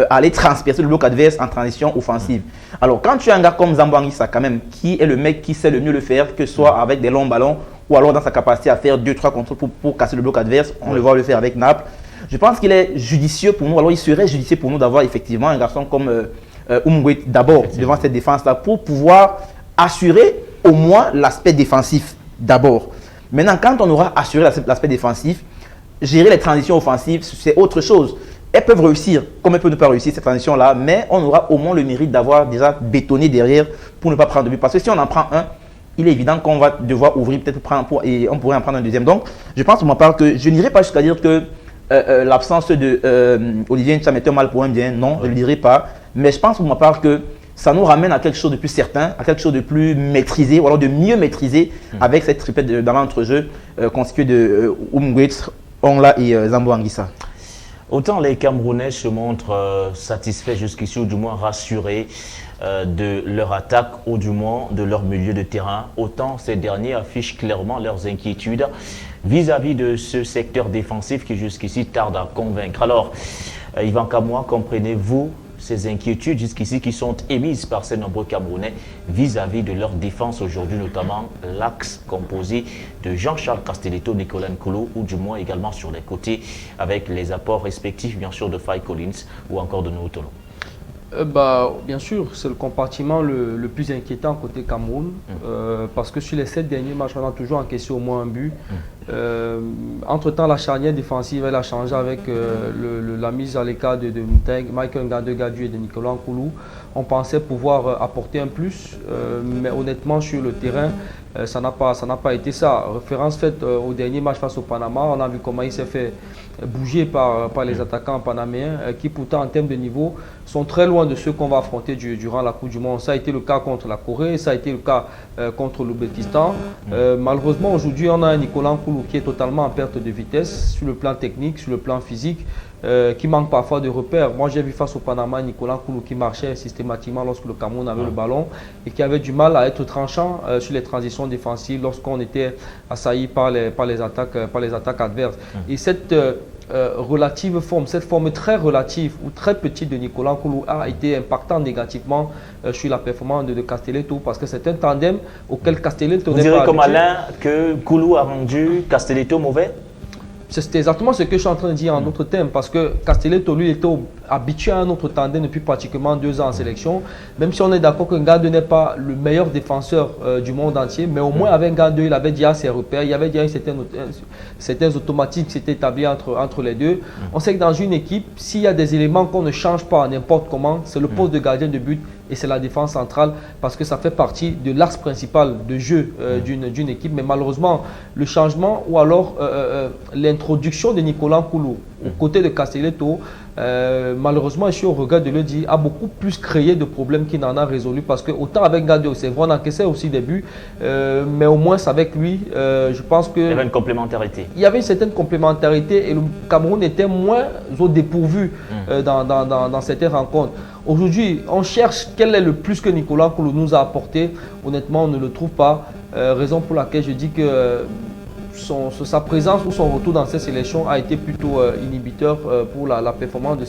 aller transpercer le bloc adverse en transition offensive. Alors, quand tu as un gars comme Zambo Anguissa, quand même, qui est le mec qui sait le mieux le faire, que ce soit avec des longs ballons ou alors dans sa capacité à faire 2-3 contrôles pour casser le bloc adverse, on le voit le faire avec Naples. Je pense qu'il est judicieux pour nous, alors il serait judicieux pour nous d'avoir effectivement un garçon comme Umgwit d'abord devant cette défense-là pour pouvoir assurer au moins l'aspect défensif d'abord. Maintenant, quand on aura assuré l'aspect défensif, gérer les transitions offensives, c'est autre chose. Elles peuvent réussir, comme elles peuvent ne pas réussir cette transition-là, mais on aura au moins le mérite d'avoir déjà bétonné derrière pour ne pas prendre de but. Parce que si on en prend un, il est évident qu'on va devoir ouvrir peut-être et on pourrait en prendre un deuxième. Donc, je pense pour ma part que je n'irai pas jusqu'à dire que l'absence de Olivier Ntcham est un mal pour un bien. Non, je ne le dirai pas. Mais je pense pour ma part que ça nous ramène à quelque chose de plus certain, à quelque chose de plus maîtrisé, ou alors de mieux maîtriser avec cette triplette dans l'entrejeu constituée de Umgwit, Ongla et Zambo Anguissa. Autant les Camerounais se montrent satisfaits jusqu'ici, ou du moins rassurés de leur attaque, ou du moins de leur milieu de terrain, autant ces derniers affichent clairement leurs inquiétudes vis-à-vis de ce secteur défensif qui jusqu'ici tarde à convaincre. Alors, Yvan Kamoua, comprenez-vous ces inquiétudes jusqu'ici qui sont émises par ces nombreux Camerounais vis-à-vis de leur défense aujourd'hui, notamment l'axe composé de Jean-Charles Castelletto, Nicolas Nkoulou, ou du moins également sur les côtés avec les apports respectifs bien sûr de Faye Collins ou encore de Noutolo? Bien sûr, c'est le compartiment le plus inquiétant côté Cameroun, parce que sur les 7 derniers matchs, on a toujours encaissé au moins un but. Entre-temps, la charnière défensive, elle a changé avec la mise à l'écart de Michael Ngandegadu et de Nicolas Nkoulou. On pensait pouvoir apporter un plus, mais honnêtement, sur le terrain, ça n'a pas été ça. Référence faite au dernier match face au Panama, on a vu comment il s'est fait bouger par les attaquants panaméens qui pourtant en termes de niveau sont très loin de ceux qu'on va affronter durant la Coupe du Monde. Ça a été le cas contre la Corée, ça a été le cas contre l'Ouzbékistan. Malheureusement aujourd'hui on a un Nicolas Nkoulou qui est totalement en perte de vitesse sur le plan technique, sur le plan physique, qui manque parfois de repères. Moi j'ai vu face au Panama Nicolas Nkoulou qui marchait systématiquement lorsque le Cameroun avait le ballon et qui avait du mal à être tranchant sur les transitions défensives lorsqu'on était assailli par les attaques adverses. Et cette relative forme, cette forme très relative ou très petite de Nicolas Nkoulou a été impactante négativement sur la performance de Castelletto parce que c'est un tandem auquel Castelletto n'est pas habitué. Vous direz comme Alain que Nkoulou a rendu Castelletto mauvais? C'est exactement ce que je suis en train de dire en d'autres termes, parce que Castelletto, lui, était habitué à un autre tandem depuis pratiquement 2 ans en sélection. Même si on est d'accord que Ngandou n'est pas le meilleur défenseur du monde entier, mais au moins avec Ngandou, il avait déjà ses repères, il y avait déjà certains automatismes qui s'étaient établis entre les deux. On sait que dans une équipe, s'il y a des éléments qu'on ne change pas n'importe comment, c'est le poste de gardien de but et c'est la défense centrale, parce que ça fait partie de l'axe principal de jeu d'une équipe. Mais malheureusement, le changement ou alors l'introduction de Nicolas Nkoulou aux côtés de Castelletto, malheureusement, ici au regard de le dire, a beaucoup plus créé de problèmes qu'il n'en a résolu, parce que autant avec Ngandou, c'est vrai, on encaissait aussi des buts, mais au moins avec lui, je pense que... Il y avait une complémentarité. Il y avait une certaine complémentarité et le Cameroun était moins au dépourvu dans certaines rencontres. Aujourd'hui, on cherche quel est le plus que Nicolas Nkoulou nous a apporté. Honnêtement, on ne le trouve pas. Raison pour laquelle je dis que sa présence ou son retour dans cette sélection a été plutôt inhibiteur pour la performance de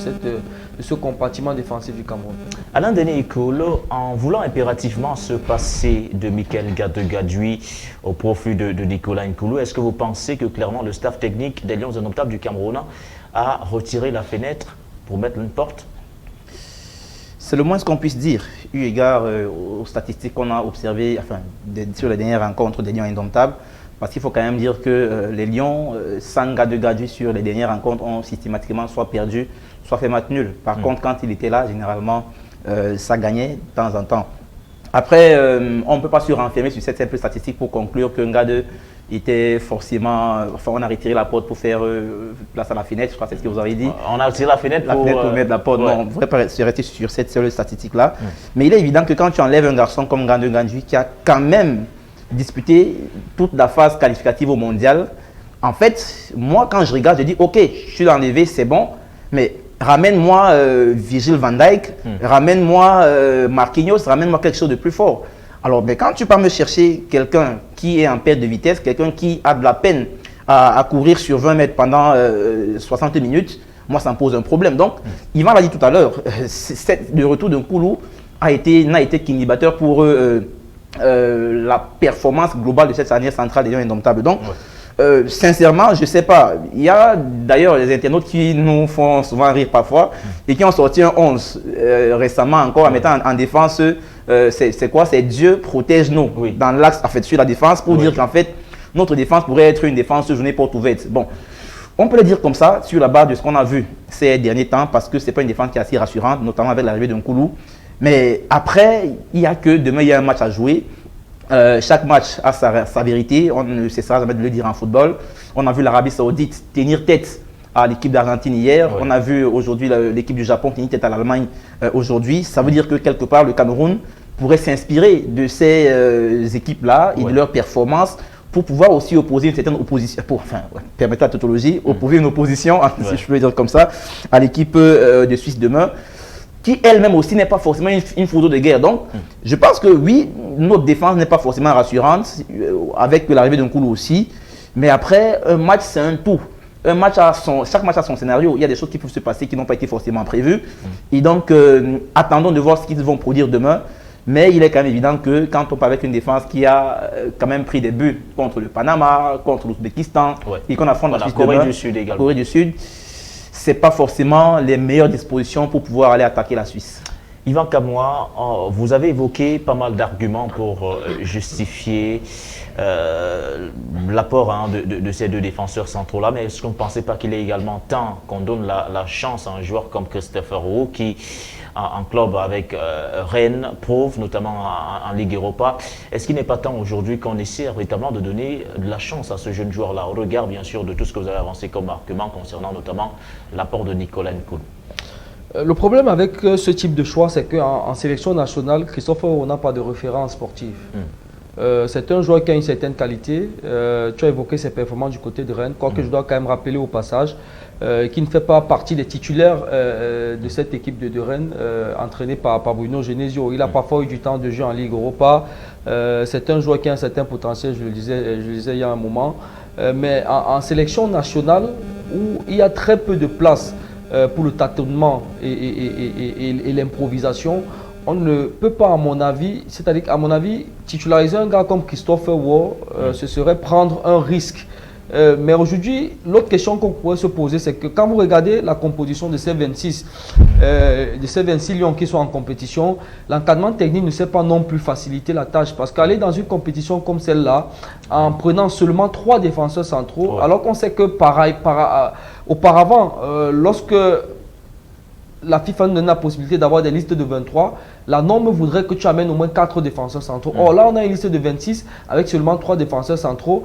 ce compartiment défensif du Cameroun. Alain Denis Ikolo, en voulant impérativement se passer de Michael Ngandou au profit de Nicolas Nkoulou, est-ce que vous pensez que clairement le staff technique des Lions indomptables du Cameroun a retiré la fenêtre pour mettre une porte? C'est le moins ce qu'on puisse dire, eu égard aux statistiques qu'on a observées sur les dernières rencontres des Lions indomptables. Parce qu'il faut quand même dire que les Lions, sans Ngandou sur les dernières rencontres, ont systématiquement soit perdu, soit fait match nul. Par contre, quand il était là, généralement, ça gagnait de temps en temps. Après, on ne peut pas se renfermer sur cette simple statistique pour conclure qu'un gars était forcément... Enfin, on a retiré la porte pour faire place à la fenêtre, je crois que c'est ce que vous avez dit. On a retiré la fenêtre pour mettre la porte. Ouais. Non, on ne devrait pas rester sur cette seule statistique-là. Mais il est évident que quand tu enlèves un garçon comme Gandhi Gandhi, qui a quand même disputé toute la phase qualificative au mondial, en fait, moi, quand je regarde, je dis, ok, je suis enlevé, c'est bon, mais ramène-moi Virgil van Dijk, ramène-moi Marquinhos, ramène-moi quelque chose de plus fort. Alors, mais quand tu pars me chercher quelqu'un qui est en perte de vitesse, quelqu'un qui a de la peine à courir sur 20 mètres pendant 60 minutes, moi, ça me pose un problème. Donc, Yvan l'a dit tout à l'heure, le retour d'un Koulou n'a été qu'inhibiteur pour la performance globale de cette charnière centrale des Lions Indomptables. Donc, sincèrement, je ne sais pas. Il y a d'ailleurs les internautes qui nous font souvent rire parfois et qui ont sorti un 11 récemment encore en mettant en défense, c'est quoi? C'est Dieu protège-nous dans l'axe, en fait, sur la défense pour dire qu'en fait, notre défense pourrait être une défense journée porte ouverte. Bon, on peut le dire comme ça sur la base de ce qu'on a vu ces derniers temps parce que ce n'est pas une défense qui est assez rassurante, notamment avec l'arrivée d'un Koulou. Mais après, il n'y a que demain, il y a un match à jouer. Chaque match a sa vérité, on ne cessera jamais de le dire en football. On a vu l'Arabie Saoudite tenir tête à l'équipe d'Argentine hier. On a vu aujourd'hui l'équipe du Japon tenir tête à l'Allemagne aujourd'hui. Ça veut dire que quelque part, le Cameroun pourrait s'inspirer de ces équipes-là et de leurs performances pour pouvoir aussi opposer une certaine opposition, permettre la tautologie, opposer une opposition, si je peux le dire comme ça, à l'équipe de Suisse demain, qui elle-même aussi n'est pas forcément une photo de guerre. Donc, je pense que oui, notre défense n'est pas forcément rassurante, avec l'arrivée d'un Koulou aussi, mais après, un match, c'est un tout. Chaque match a son scénario. Il y a des choses qui peuvent se passer qui n'ont pas été forcément prévues. Et donc, attendons de voir ce qu'ils vont produire demain. Mais il est quand même évident que quand on parle avec une défense qui a quand même pris des buts contre le Panama, contre l'Ouzbékistan, et qu'on affronte la Corée du Sud également. Corée du Sud, ce n'est pas forcément les meilleures dispositions pour pouvoir aller attaquer la Suisse. Yvan Kamoua, vous avez évoqué pas mal d'arguments pour justifier l'apport de ces deux défenseurs centraux-là, mais est-ce qu'on ne pensait pas qu'il est également temps qu'on donne la chance à un joueur comme Christopher Roux qui, en club avec Rennes, prouve notamment en Ligue Europa. Est-ce qu'il n'est pas temps aujourd'hui qu'on essaie véritablement de donner de la chance à ce jeune joueur-là, au regard bien sûr de tout ce que vous avez avancé comme argument concernant notamment l'apport de Nicolas Nkoulou? Le problème avec ce type de choix, c'est qu'en sélection nationale, Christopher Roux n'a pas de référence sportive. C'est un joueur qui a une certaine qualité. Tu as évoqué ses performances du côté de Rennes, quoique je dois quand même rappeler au passage qu'il ne fait pas partie des titulaires de cette équipe de Rennes, entraînée par Bruno Genesio. Il a parfois eu du temps de jeu en Ligue Europa. C'est un joueur qui a un certain potentiel, je le disais il y a un moment. Mais en sélection nationale, où il y a très peu de place pour le tâtonnement et l'improvisation, on ne peut pas, à mon avis, c'est-à-dire qu'à mon avis, titulariser un gars comme Christopher Roux, ce serait prendre un risque. Mais aujourd'hui, l'autre question qu'on pourrait se poser, c'est que quand vous regardez la composition de ces 26 lions qui sont en compétition, l'encadrement technique ne sait pas non plus faciliter la tâche. Parce qu'aller dans une compétition comme celle-là, en prenant seulement 3 défenseurs centraux, alors qu'on sait que auparavant, lorsque la FIFA donne la possibilité d'avoir des listes de 23, la norme voudrait que tu amènes au moins 4 défenseurs centraux. Or là, on a une liste de 26 avec seulement 3 défenseurs centraux.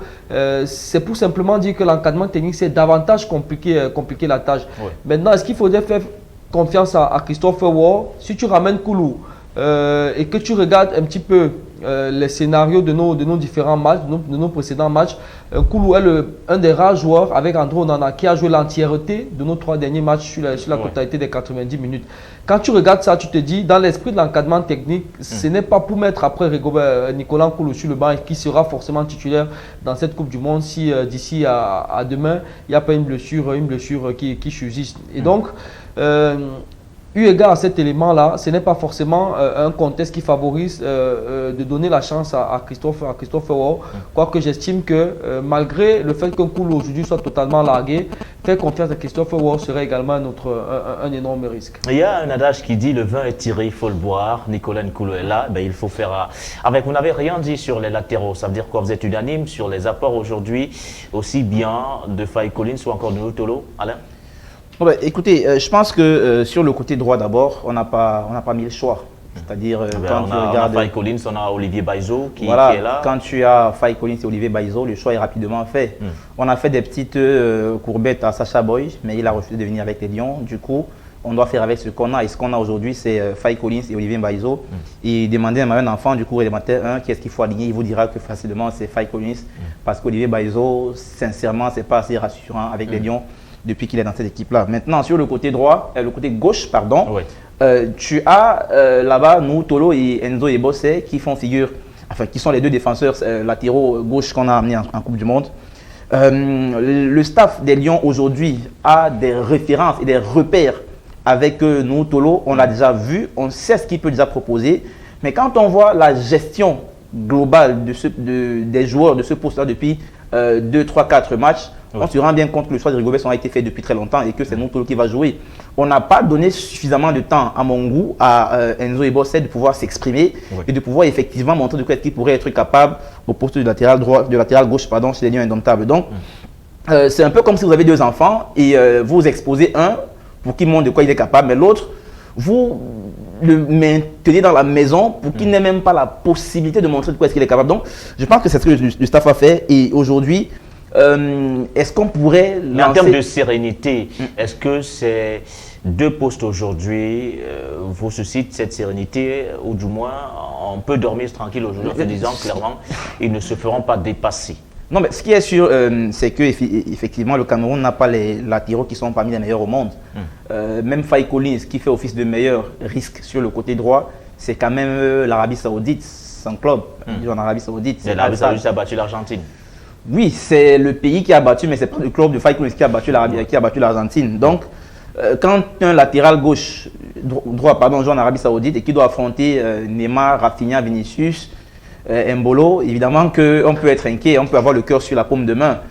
C'est pour simplement dire que l'encadrement technique, c'est davantage compliqué la tâche. Maintenant, est-ce qu'il faudrait faire confiance à Christopher Roux? Si tu ramènes Koulou et que tu regardes un petit peu les scénarios de nos différents matchs, de nos précédents matchs, Koulou est un des rares joueurs avec André Onana qui a joué l'entièreté de nos 3 derniers matchs sur la totalité des 90 minutes. Quand tu regardes ça, tu te dis, dans l'esprit de l'encadrement technique, ce n'est pas pour mettre après Nicolas Nkoulou sur le banc qui sera forcément titulaire dans cette Coupe du Monde si d'ici à demain, il n'y a pas une blessure qui subsiste. Et donc, eu égard à cet élément-là, ce n'est pas forcément un contexte qui favorise de donner la chance à Christopher Roux. Quoique j'estime que malgré le fait qu'un Koulou aujourd'hui soit totalement largué, faire confiance à Christopher Roux serait également un énorme risque. Il y a un adage qui dit le vin est tiré, il faut le boire. Nicolas Nkoulou est là, il faut faire avec. Vous n'avez rien dit sur les latéraux, ça veut dire quoi? Vous êtes unanime sur les apports aujourd'hui, aussi bien de Faye Collins ou encore de Nutolo, Alain? Écoutez, je pense que sur le côté droit d'abord, on n'a pas mis le choix. C'est-à-dire, quand tu regardes... On a Faye Collins, on a Olivier Baïzo qui est là. Quand tu as Faye Collins et Olivier Baïzo, le choix est rapidement fait. On a fait des petites courbettes à Sacha Boy, mais il a refusé de venir avec les Lions. Du coup, on doit faire avec ce qu'on a. Et ce qu'on a aujourd'hui, c'est Faye Collins et Olivier Baïzo. Et demander à un enfant du cours élémentaire, qu'est-ce qu'il faut aligner, il vous dira que facilement c'est Faye Collins. Parce qu'Olivier Baïzo, sincèrement, c'est pas assez rassurant avec les Lions depuis qu'il est dans cette équipe-là. Maintenant, sur le côté droit, le côté gauche, pardon, tu as là-bas nous, Tolo et Enzo Ebosse qui font figure, enfin qui sont les deux défenseurs latéraux gauche qu'on a amenés en Coupe du Monde. Le staff des Lions aujourd'hui a des références et des repères avec nous, Tolo. On l'a déjà vu, on sait ce qu'il peut déjà proposer. Mais quand on voit la gestion globale des joueurs de ce poste-là depuis 2, 3, 4 matchs, on se rend bien compte que le choix de Rigobert a été fait depuis très longtemps et que c'est Tolo qui va jouer. On n'a pas donné suffisamment de temps, à mon goût, à Enzo Ebosse de pouvoir s'exprimer et de pouvoir effectivement montrer de quoi il pourrait être capable au poste de latéral droit, de latéral gauche, pardon, chez les Lions indomptables. Donc, c'est un peu comme si vous avez deux enfants et vous exposez un pour qu'il montre de quoi il est capable, mais l'autre, vous le maintenez dans la maison pour qu'il n'ait même pas la possibilité de montrer de quoi il est capable. Donc, je pense que c'est ce que le staff a fait et aujourd'hui, est-ce qu'on pourrait lancer... Mais en termes de sérénité, est-ce que ces deux postes aujourd'hui vous suscitent cette sérénité ou du moins on peut dormir tranquille aujourd'hui en se disant clairement ils ne se feront pas dépasser? Non, mais ce qui est sûr, c'est qu'effectivement, le Cameroun n'a pas les latéraux qui sont parmi les meilleurs au monde. Même Faye Collins, qui fait office de meilleur risque sur le côté droit, c'est quand même l'Arabie Saoudite, son club. En Arabie Saoudite. L'Arabie Saoudite a battu l'Argentine. Oui, c'est le pays qui a battu, mais c'est pas le club de Faye Collins qui a battu l'Argentine. Donc, quand un latéral gauche, droit, pardon, joue en Arabie Saoudite et qui doit affronter Neymar, Rafinha, Vinicius, Mbolo, évidemment qu'on peut être inquiet, on peut avoir le cœur sur la paume de main.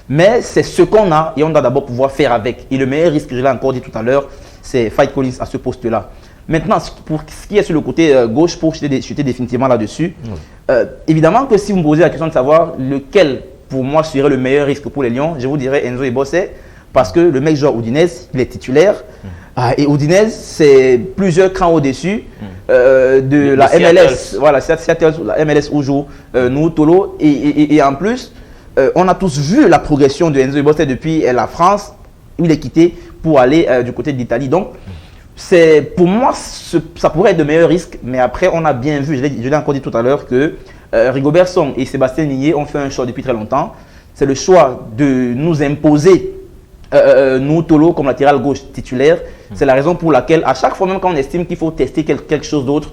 Mais c'est ce qu'on a et on doit d'abord pouvoir faire avec. Et le meilleur risque, je l'ai encore dit tout à l'heure, c'est Faye Collins à ce poste-là. Maintenant, pour ce qui est sur le côté gauche, pour chuter définitivement là-dessus, évidemment que si vous me posez la question de savoir lequel, pour moi, serait le meilleur risque pour les Lions, je vous dirais Enzo Ebosse, parce que le mec joue à Udinese, il est titulaire. Et Udinese, c'est plusieurs crans au-dessus de la MLS. Voilà, Seattle, la MLS où joue nous, Tolo. Et en plus, on a tous vu la progression de Enzo Ebosse depuis la France, où il est quitté pour aller du côté de l'Italie. Donc, pour moi, ça pourrait être de meilleurs risques. Mais après, on a bien vu, je l'ai encore dit tout à l'heure, que Rigobert Song et Sébastien Ligné ont fait un choix depuis très longtemps. C'est le choix de nous imposer nous, Tolo, comme latéral gauche titulaire. C'est la raison pour laquelle, à chaque fois, même quand on estime qu'il faut tester quelque chose d'autre,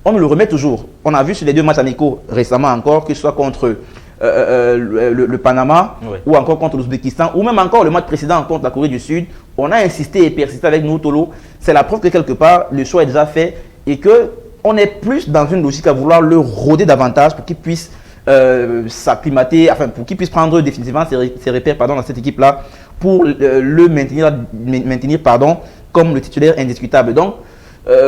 on nous le remet toujours. On a vu sur les deux matchs amicaux récemment encore, que ce soit contre le Panama ou encore contre l'Ouzbékistan, ou même encore le match précédent contre la Corée du Sud, on a insisté et persisté avec nous, Tolo. C'est la preuve que quelque part, le choix est déjà fait et qu'on est plus dans une logique à vouloir le rôder davantage pour qu'il puisse s'acclimater, enfin pour qu'il puisse prendre définitivement ses repères dans cette équipe-là, pour le maintenir comme le titulaire indiscutable. Donc,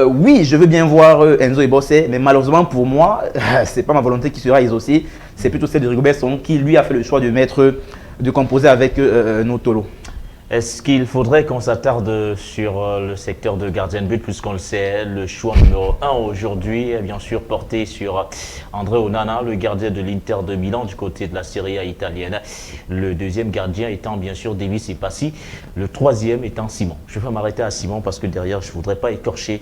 oui, je veux bien voir Enzo Ebosse, mais malheureusement pour moi, ce n'est pas ma volonté qui sera exaucée, c'est plutôt celle de Rigobert Song qui lui a fait le choix de composer avec Notolo. Est-ce qu'il faudrait qu'on s'attarde sur le secteur de gardien de but, puisqu'on le sait, le choix numéro 1 aujourd'hui est bien sûr porté sur André Onana, le gardien de l'Inter de Milan du côté de la Serie A italienne. Le deuxième gardien étant bien sûr Davis Epassi, le troisième étant Simon. Je vais m'arrêter à Simon parce que derrière je ne voudrais pas écorcher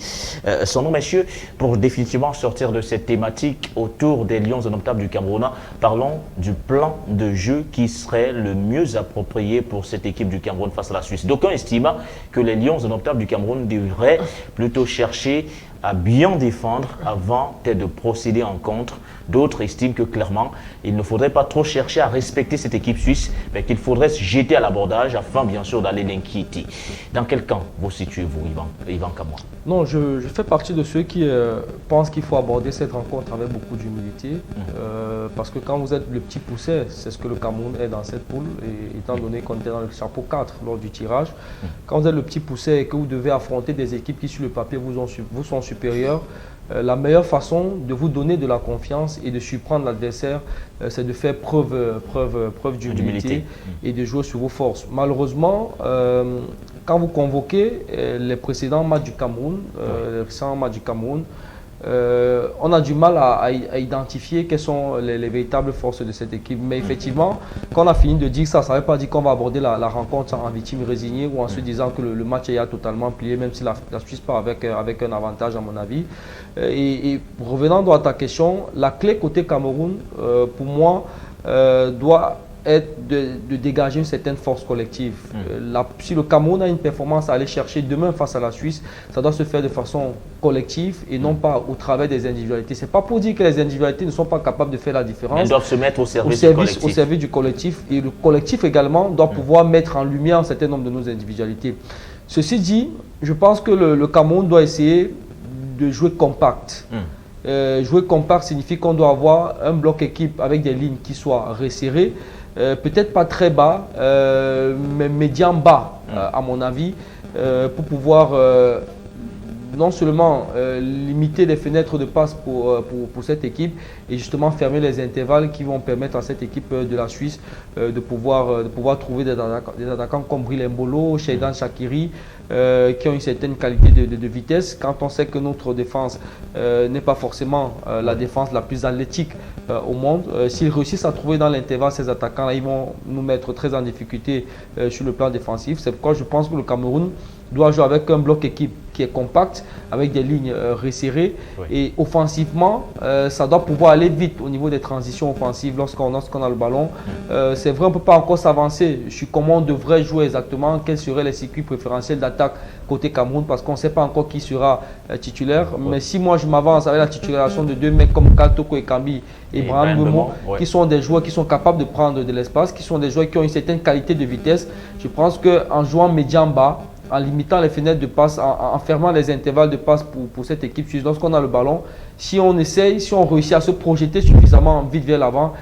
son nom. Messieurs, pour définitivement sortir de cette thématique autour des Lions indomptables du Cameroun, parlons du plan de jeu qui serait le mieux approprié pour cette équipe du Cameroun face à la Suisse. D'aucuns estiment que les Lions indomptables du Cameroun devraient plutôt chercher à bien défendre avant de procéder en contre. D'autres estiment que clairement, il ne faudrait pas trop chercher à respecter cette équipe suisse, mais qu'il faudrait se jeter à l'abordage afin bien sûr d'aller l'inquiéter. Dans quel camp vous situez-vous, Yvan Kamwa? Non, je fais partie de ceux qui pensent qu'il faut aborder cette rencontre avec beaucoup d'humilité, parce que quand vous êtes le petit pousset, c'est ce que le Cameroun est dans cette poule, et étant donné qu'on était dans le chapeau 4 lors du tirage, quand vous êtes le petit pousset et que vous devez affronter des équipes qui sur le papier vous sont supérieures, la meilleure façon de vous donner de la confiance et de surprendre l'adversaire, c'est de faire preuve d'humilité et de jouer sur vos forces. Malheureusement, quand vous convoquez les précédents matchs du Cameroun, on a du mal à identifier quelles sont les véritables forces de cette équipe. Mais effectivement, quand on a fini de dire ça, ça ne veut pas dire qu'on va aborder la rencontre en victime résignée ou en se disant que le match est totalement plié, même si la Suisse part avec un avantage à mon avis. Et revenant à ta question, la clé côté Cameroun, pour moi, doit être de dégager une certaine force collective. Si le Cameroun a une performance à aller chercher demain face à la Suisse, ça doit se faire de façon collective et non pas au travers des individualités. Ce n'est pas pour dire que les individualités ne sont pas capables de faire la différence. Elles doivent se mettre au service du collectif. Et le collectif également doit pouvoir mettre en lumière un certain nombre de nos individualités. Ceci dit, je pense que le Cameroun doit essayer de jouer compact. Jouer compact signifie qu'on doit avoir un bloc équipe avec des lignes qui soient resserrées, peut-être pas très bas, mais médian bas, à mon avis, pour pouvoir non seulement limiter les fenêtres de passe pour cette équipe et justement fermer les intervalles qui vont permettre à cette équipe de la Suisse de pouvoir trouver des attaquants comme Bril Mbolo, Shaidan Shaqiri, qui ont une certaine qualité de vitesse. Quand on sait que notre défense n'est pas forcément la défense la plus athlétique au monde, s'ils réussissent à trouver dans l'intervalle ces attaquants-là, ils vont nous mettre très en difficulté sur le plan défensif. C'est pourquoi je pense que le Cameroun doit jouer avec un bloc équipe qui est compact, avec des lignes resserrées. Et offensivement, ça doit pouvoir aller vite au niveau des transitions offensives lorsqu'on a le ballon. C'est vrai, on ne peut pas encore s'avancer sur comment on devrait jouer exactement, quels seraient les circuits préférentiels d'attaque côté Cameroun, parce qu'on ne sait pas encore qui sera titulaire. Mais si moi je m'avance avec la titularisation de deux mecs comme Katoko Ekambi et Brahim Mbeumo, qui sont des joueurs qui sont capables de prendre de l'espace, qui sont des joueurs qui ont une certaine qualité de vitesse, je pense qu'en jouant médian bas, en limitant les fenêtres de passe, en fermant les intervalles de passe pour cette équipe suisse, lorsqu'on a le ballon, si on réussit à se projeter suffisamment vite vers l'avant,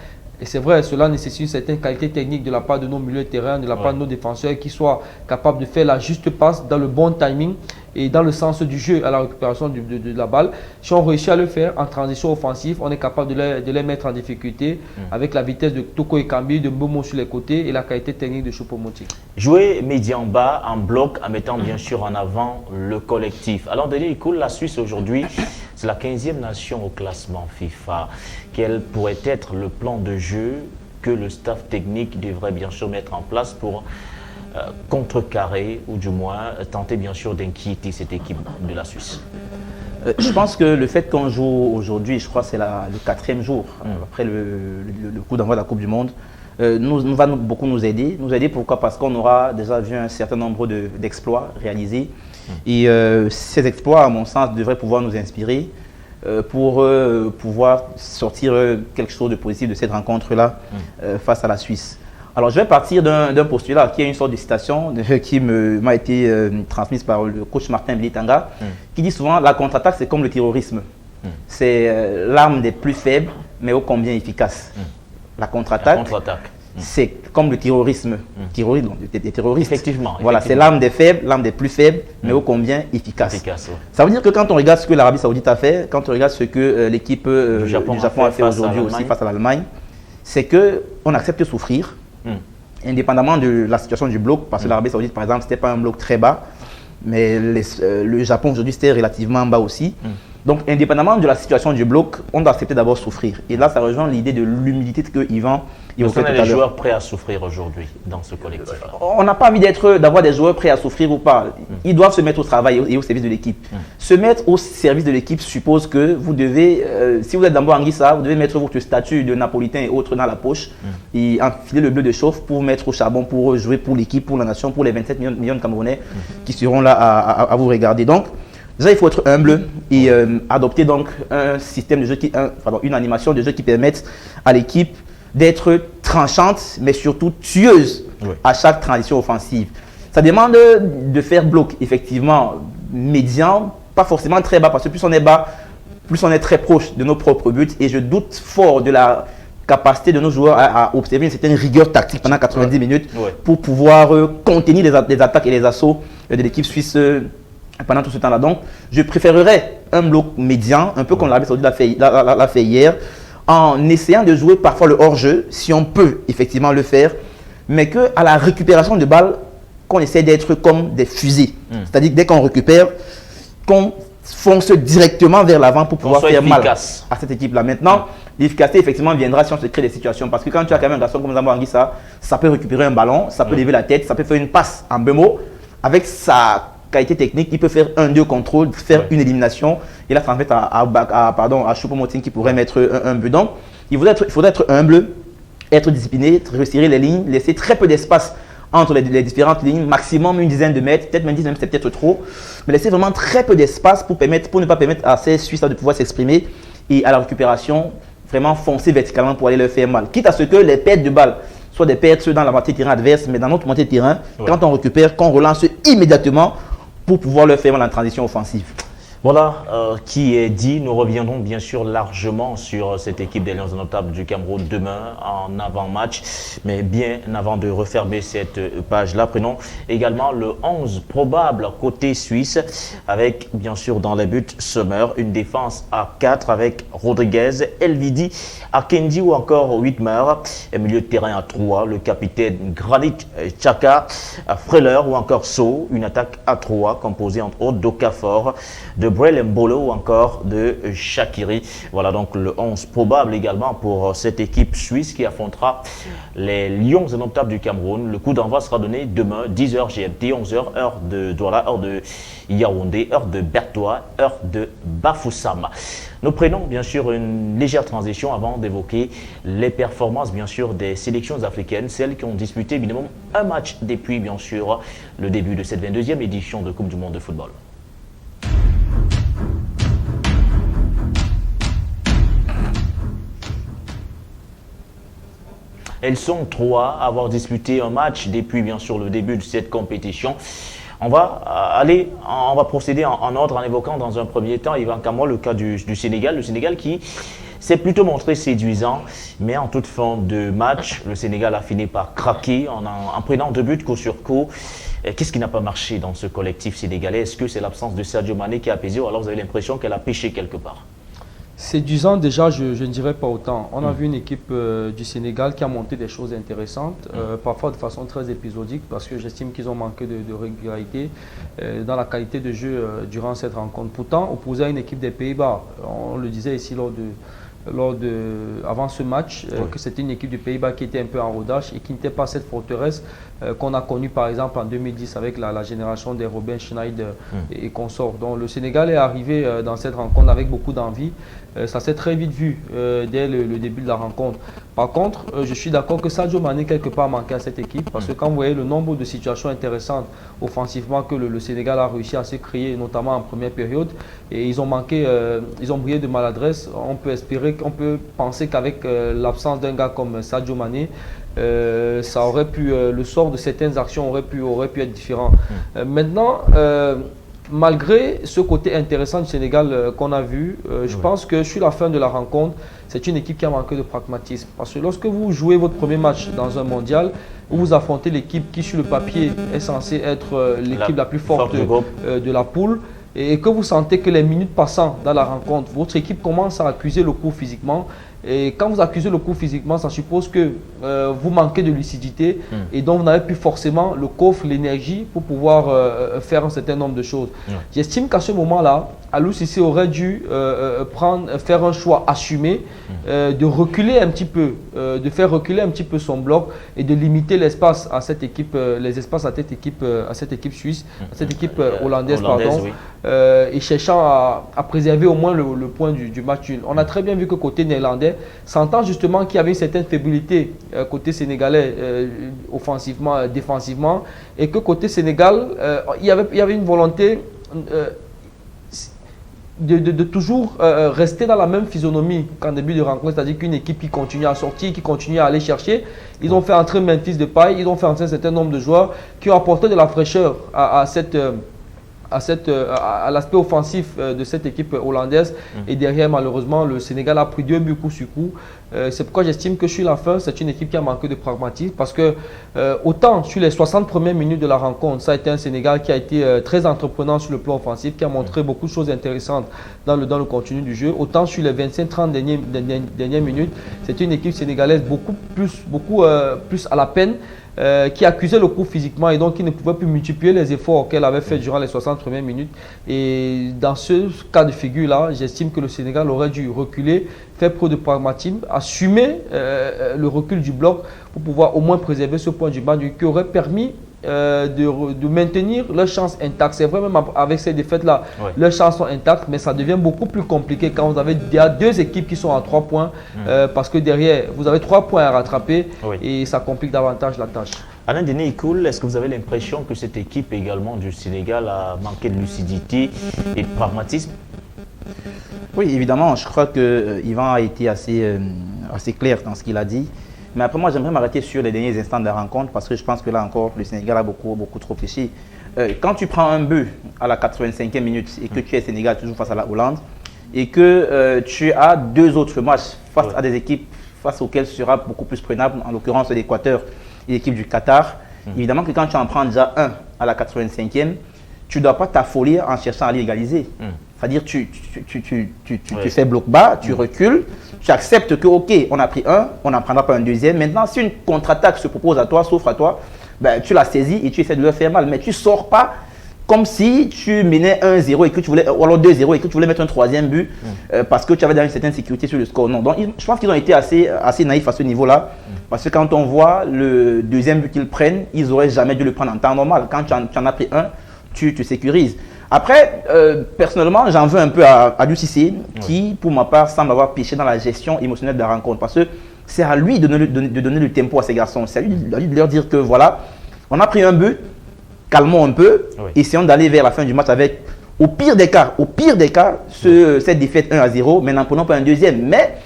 et c'est vrai, cela nécessite une certaine qualité technique de la part de nos milieux de terrain, de la part de nos défenseurs qui soient capables de faire la juste passe dans le bon timing et dans le sens du jeu à la récupération de la balle. Si on réussit à le faire en transition offensive, on est capable de les mettre en difficulté avec la vitesse de Toko Ekambi, de Mbeumo sur les côtés et la qualité technique de Choupo-Moting. Jouer médian bas en bloc en mettant bien sûr en avant le collectif. Alors Denis Ikoul, la Suisse aujourd'hui, c'est la 15e nation au classement FIFA. Quel pourrait être le plan de jeu que le staff technique devrait bien sûr mettre en place pour contrecarrer ou du moins tenter bien sûr d'inquiéter cette équipe de la Suisse? Je pense que le fait qu'on joue aujourd'hui, je crois que c'est le 4e jour après le coup d'envoi de la Coupe du Monde, va beaucoup nous aider. Pourquoi? Parce qu'on aura déjà vu un certain nombre d'exploits réalisés. Et ces exploits, à mon sens, devraient pouvoir nous inspirer pour pouvoir sortir quelque chose de positif de cette rencontre-là face à la Suisse. Alors, je vais partir d'un postulat qui est une sorte de citation qui m'a été transmise par le coach Martin Bilitanga, qui dit souvent la contre-attaque, c'est comme le terrorisme. C'est l'arme des plus faibles, mais ô combien efficace. La contre-attaque, c'est comme le terrorisme. Des terroristes. Effectivement. Voilà, c'est l'arme des faibles, l'arme des plus faibles, mais ô combien efficace. Ça veut dire que quand on regarde ce que l'Arabie Saoudite a fait, quand on regarde ce que l'équipe du Japon a fait aujourd'hui aussi face à l'Allemagne, c'est qu'on accepte de souffrir. Indépendamment de la situation du bloc, parce que l'Arabie Saoudite, par exemple, ce n'était pas un bloc très bas, mais le Japon aujourd'hui, c'était relativement bas aussi. Donc, indépendamment de la situation du bloc, on doit accepter d'abord souffrir. Et là, ça rejoint l'idée de l'humilité que Yvan évoquait tout à l'heure. Les joueurs prêts à souffrir aujourd'hui dans ce collectif? On n'a pas envie d'avoir des joueurs prêts à souffrir ou pas. Ils doivent se mettre au travail et au service de l'équipe. Se mettre au service de l'équipe suppose que vous devez, si vous êtes dans Boanguissa, vous devez mettre votre statut de Napolitain et autres dans la poche et enfiler le bleu de chauffe pour mettre au charbon, pour jouer pour l'équipe, pour la nation, pour les 27 millions de Camerounais qui seront là à vous regarder. Donc, déjà, il faut être humble et adopter donc un système de jeu, une animation de jeu qui permette à l'équipe d'être tranchante, mais surtout tueuse à chaque transition offensive. Ça demande de faire bloc, effectivement, médian, pas forcément très bas, parce que plus on est bas, plus on est très proche de nos propres buts. Et je doute fort de la capacité de nos joueurs à observer une certaine rigueur tactique pendant 90 minutes pour pouvoir contenir les attaques et les assauts de l'équipe suisse pendant tout ce temps-là. Donc, je préférerais un bloc médian, un peu comme l'Arabie Saoudite l'a fait hier, en essayant de jouer parfois le hors-jeu, si on peut effectivement le faire, mais qu'à la récupération de balles, qu'on essaie d'être comme des fusées. C'est-à-dire que dès qu'on récupère, qu'on fonce directement vers l'avant pour pouvoir faire mal efficace à cette équipe-là. Maintenant, l'efficacité, effectivement, viendra si on se crée des situations. Parce que quand tu as quand même un garçon comme Zambo Anguissa, ça peut récupérer un ballon, ça peut lever la tête, ça peut faire une passe en Bemo. Avec sa qualité technique, il peut faire 1-2 contrôle, faire une élimination. Et là, ça en fait à Choupo-Moting qui pourrait mettre un but. Donc, il faudrait être humble, être discipliné, resserrer les lignes, laisser très peu d'espace entre les différentes lignes, maximum une dizaine de mètres, peut-être même 10 c'est peut-être trop, mais laisser vraiment très peu d'espace pour ne pas permettre à ces Suisses de pouvoir s'exprimer et à la récupération, vraiment foncer verticalement pour aller leur faire mal. Quitte à ce que les pertes de balles soient des pertes dans la moitié de terrain adverse, mais dans notre moitié de terrain, quand on récupère, qu'on relance immédiatement pour pouvoir leur faire mal en transition offensive. Voilà qui est dit. Nous reviendrons bien sûr largement sur cette équipe des Lions Indomptables du Cameroun demain en avant-match. Mais bien avant de refermer cette page-là, prenons également le 11 probable côté suisse avec bien sûr dans les buts Sommer, une défense à 4 avec Rodriguez, Elvidi, Akendi ou encore Whitmer, un milieu de terrain à 3, le capitaine Granit Xhaka, Freuler ou encore So, une attaque à 3 composée entre autres d'Okafor, de Brel Mbolo ou encore de Shaqiri. Voilà donc le 11 probable également pour cette équipe suisse qui affrontera les Lions Indomptables du Cameroun. Le coup d'envoi sera donné demain 10h GMT, 11h heure de Douala, heure de Yaoundé, heure de Bertois, heure de Bafoussam. Nous prenons bien sûr une légère transition avant d'évoquer les performances bien sûr des sélections africaines, celles qui ont disputé minimum un match depuis bien sûr le début de cette 22e édition de Coupe du Monde de football. Elles sont 3 à avoir disputé un match depuis bien sûr le début de cette compétition. On va procéder en ordre en évoquant dans un premier temps, Yvan Kamwa, le cas du Sénégal. Le Sénégal qui s'est plutôt montré séduisant, mais en toute fin de match, le Sénégal a fini par craquer en prenant 2 buts coup sur coup. Qu'est-ce qui n'a pas marché dans ce collectif sénégalais? Est-ce que c'est l'absence de Sadio Mané qui a pesé ou alors vous avez l'impression qu'elle a pêché quelque part? Séduisant, déjà, je ne dirais pas autant. On a vu une équipe du Sénégal qui a monté des choses intéressantes, parfois de façon très épisodique, parce que j'estime qu'ils ont manqué de régularité dans la qualité de jeu durant cette rencontre. Pourtant, opposé à une équipe des Pays-Bas, on le disait ici avant ce match, que c'était une équipe du Pays-Bas qui était un peu en rodage et qui n'était pas cette forteresse qu'on a connue par exemple en 2010 avec la génération des Robin Schneider et consorts. Donc le Sénégal est arrivé dans cette rencontre avec beaucoup d'envie. Ça s'est très vite vu dès le début de la rencontre. Par contre, je suis d'accord que Sadio Mané quelque part manqué à cette équipe parce que quand vous voyez le nombre de situations intéressantes offensivement que le Sénégal a réussi à se créer, notamment en première période, et ils ont manqué, ils ont brillé de maladresse. On peut penser qu'avec l'absence d'un gars comme Sadio Mané, ça aurait pu, le sort de certaines actions aurait pu être différent. Maintenant, malgré ce côté intéressant du Sénégal qu'on a vu, je pense que sur la fin de la rencontre, c'est une équipe qui a manqué de pragmatisme. Parce que lorsque vous jouez votre premier match dans un mondial, où vous affrontez l'équipe qui sur le papier est censée être l'équipe la plus forte de la poule, et que vous sentez que les minutes passant dans la rencontre, votre équipe commence à accuser le coup physiquement. Et quand vous accusez le coup physiquement, ça suppose que vous manquez de lucidité et donc vous n'avez plus forcément le coffre, l'énergie pour pouvoir faire un certain nombre de choses. J'estime qu'à ce moment-là, Aliou Cissé aurait dû faire un choix assumé, de reculer un petit peu, de faire reculer un petit peu son bloc et de limiter l'espace à cette équipe, les espaces à cette équipe suisse, à cette équipe hollandaise, pardon, oui. Et cherchant à préserver au moins le point du match nul. On a très bien vu que côté néerlandais, sentant justement qu'il y avait une certaine fébrilité côté sénégalais offensivement, défensivement, et que côté Sénégal, il y avait une volonté de toujours rester dans la même physionomie qu'en début de rencontre, c'est-à-dire qu'une équipe qui continue à sortir, qui continue à aller chercher. Ils ont fait entrer Memphis Depay, ils ont fait entrer un certain nombre de joueurs qui ont apporté de la fraîcheur à l'aspect offensif de cette équipe hollandaise. Et derrière, malheureusement, le Sénégal a pris 2 buts coup sur coup. C'est pourquoi j'estime que sur la fin, c'est une équipe qui a manqué de pragmatisme parce que autant sur les 60 premières minutes de la rencontre, ça a été un Sénégal qui a été très entreprenant sur le plan offensif, qui a montré beaucoup de choses intéressantes dans le contenu du jeu. Autant sur les 25-30 dernières minutes, c'était une équipe sénégalaise beaucoup plus à la peine. qui accusait le coup physiquement et donc qui ne pouvait plus multiplier les efforts qu'elle avait fait durant les 60 premières minutes. Et dans ce cas de figure-là, j'estime que le Sénégal aurait dû reculer, faire preuve de pragmatisme, assumer le recul du bloc pour pouvoir au moins préserver ce point du match qui aurait permis de maintenir leurs chances intactes. C'est vrai, même avec ces défaites-là, leurs chances sont intactes, mais ça devient beaucoup plus compliqué quand vous avez deux équipes qui sont à 3 points, parce que derrière, vous avez 3 points à rattraper et ça complique davantage la tâche. Alain Denis Ikoul, est-ce que vous avez l'impression que cette équipe également du Sénégal a manqué de lucidité et de pragmatisme? Oui, évidemment, je crois que Yvan a été assez clair dans ce qu'il a dit. Mais après, moi, j'aimerais m'arrêter sur les derniers instants de la rencontre parce que je pense que là encore, le Sénégal a beaucoup trop péché. Quand tu prends un but à la 85e minute et que tu es Sénégal toujours face à la Hollande et que tu as 2 autres matchs face à des équipes face auxquelles tu seras beaucoup plus prenable, en l'occurrence l'Équateur et l'équipe du Qatar, évidemment que quand tu en prends déjà un à la 85e, tu ne dois pas t'affoler en cherchant à l'égaliser. C'est-à-dire tu fais bloc bas, tu recules, tu acceptes que ok, on a pris un, on n'en prendra pas un deuxième. Maintenant, si une contre-attaque se propose à toi, s'offre à toi, ben, tu la saisis et tu essaies de leur faire mal. Mais tu ne sors pas comme si tu menais 1-0 et que tu voulais, ou alors 2-0 et que tu voulais mettre un 3e but parce que tu avais dans une certaine sécurité sur le score. Non, donc je pense qu'ils ont été assez naïfs à ce niveau-là. Parce que quand on voit le 2e but qu'ils prennent, ils n'auraient jamais dû le prendre en temps normal. Quand tu en as pris un, tu te sécurises. Après, personnellement, j'en veux un peu à Aliou Cissé, qui, pour ma part, semble avoir péché dans la gestion émotionnelle de la rencontre. Parce que c'est à lui de donner le tempo à ces garçons. C'est à lui de leur dire que voilà, on a pris un but, calmons un peu, essayons d'aller vers la fin du match avec, au pire des cas, cette défaite 1-0, mais n'en prenons pas un deuxième. Mais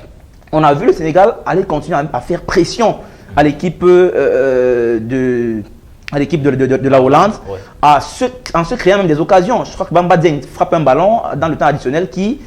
on a vu le Sénégal aller continuer à faire pression à l'équipe de la Hollande, en se créant même des occasions. Je crois que Bamba Dieng frappe un ballon dans le temps additionnel qui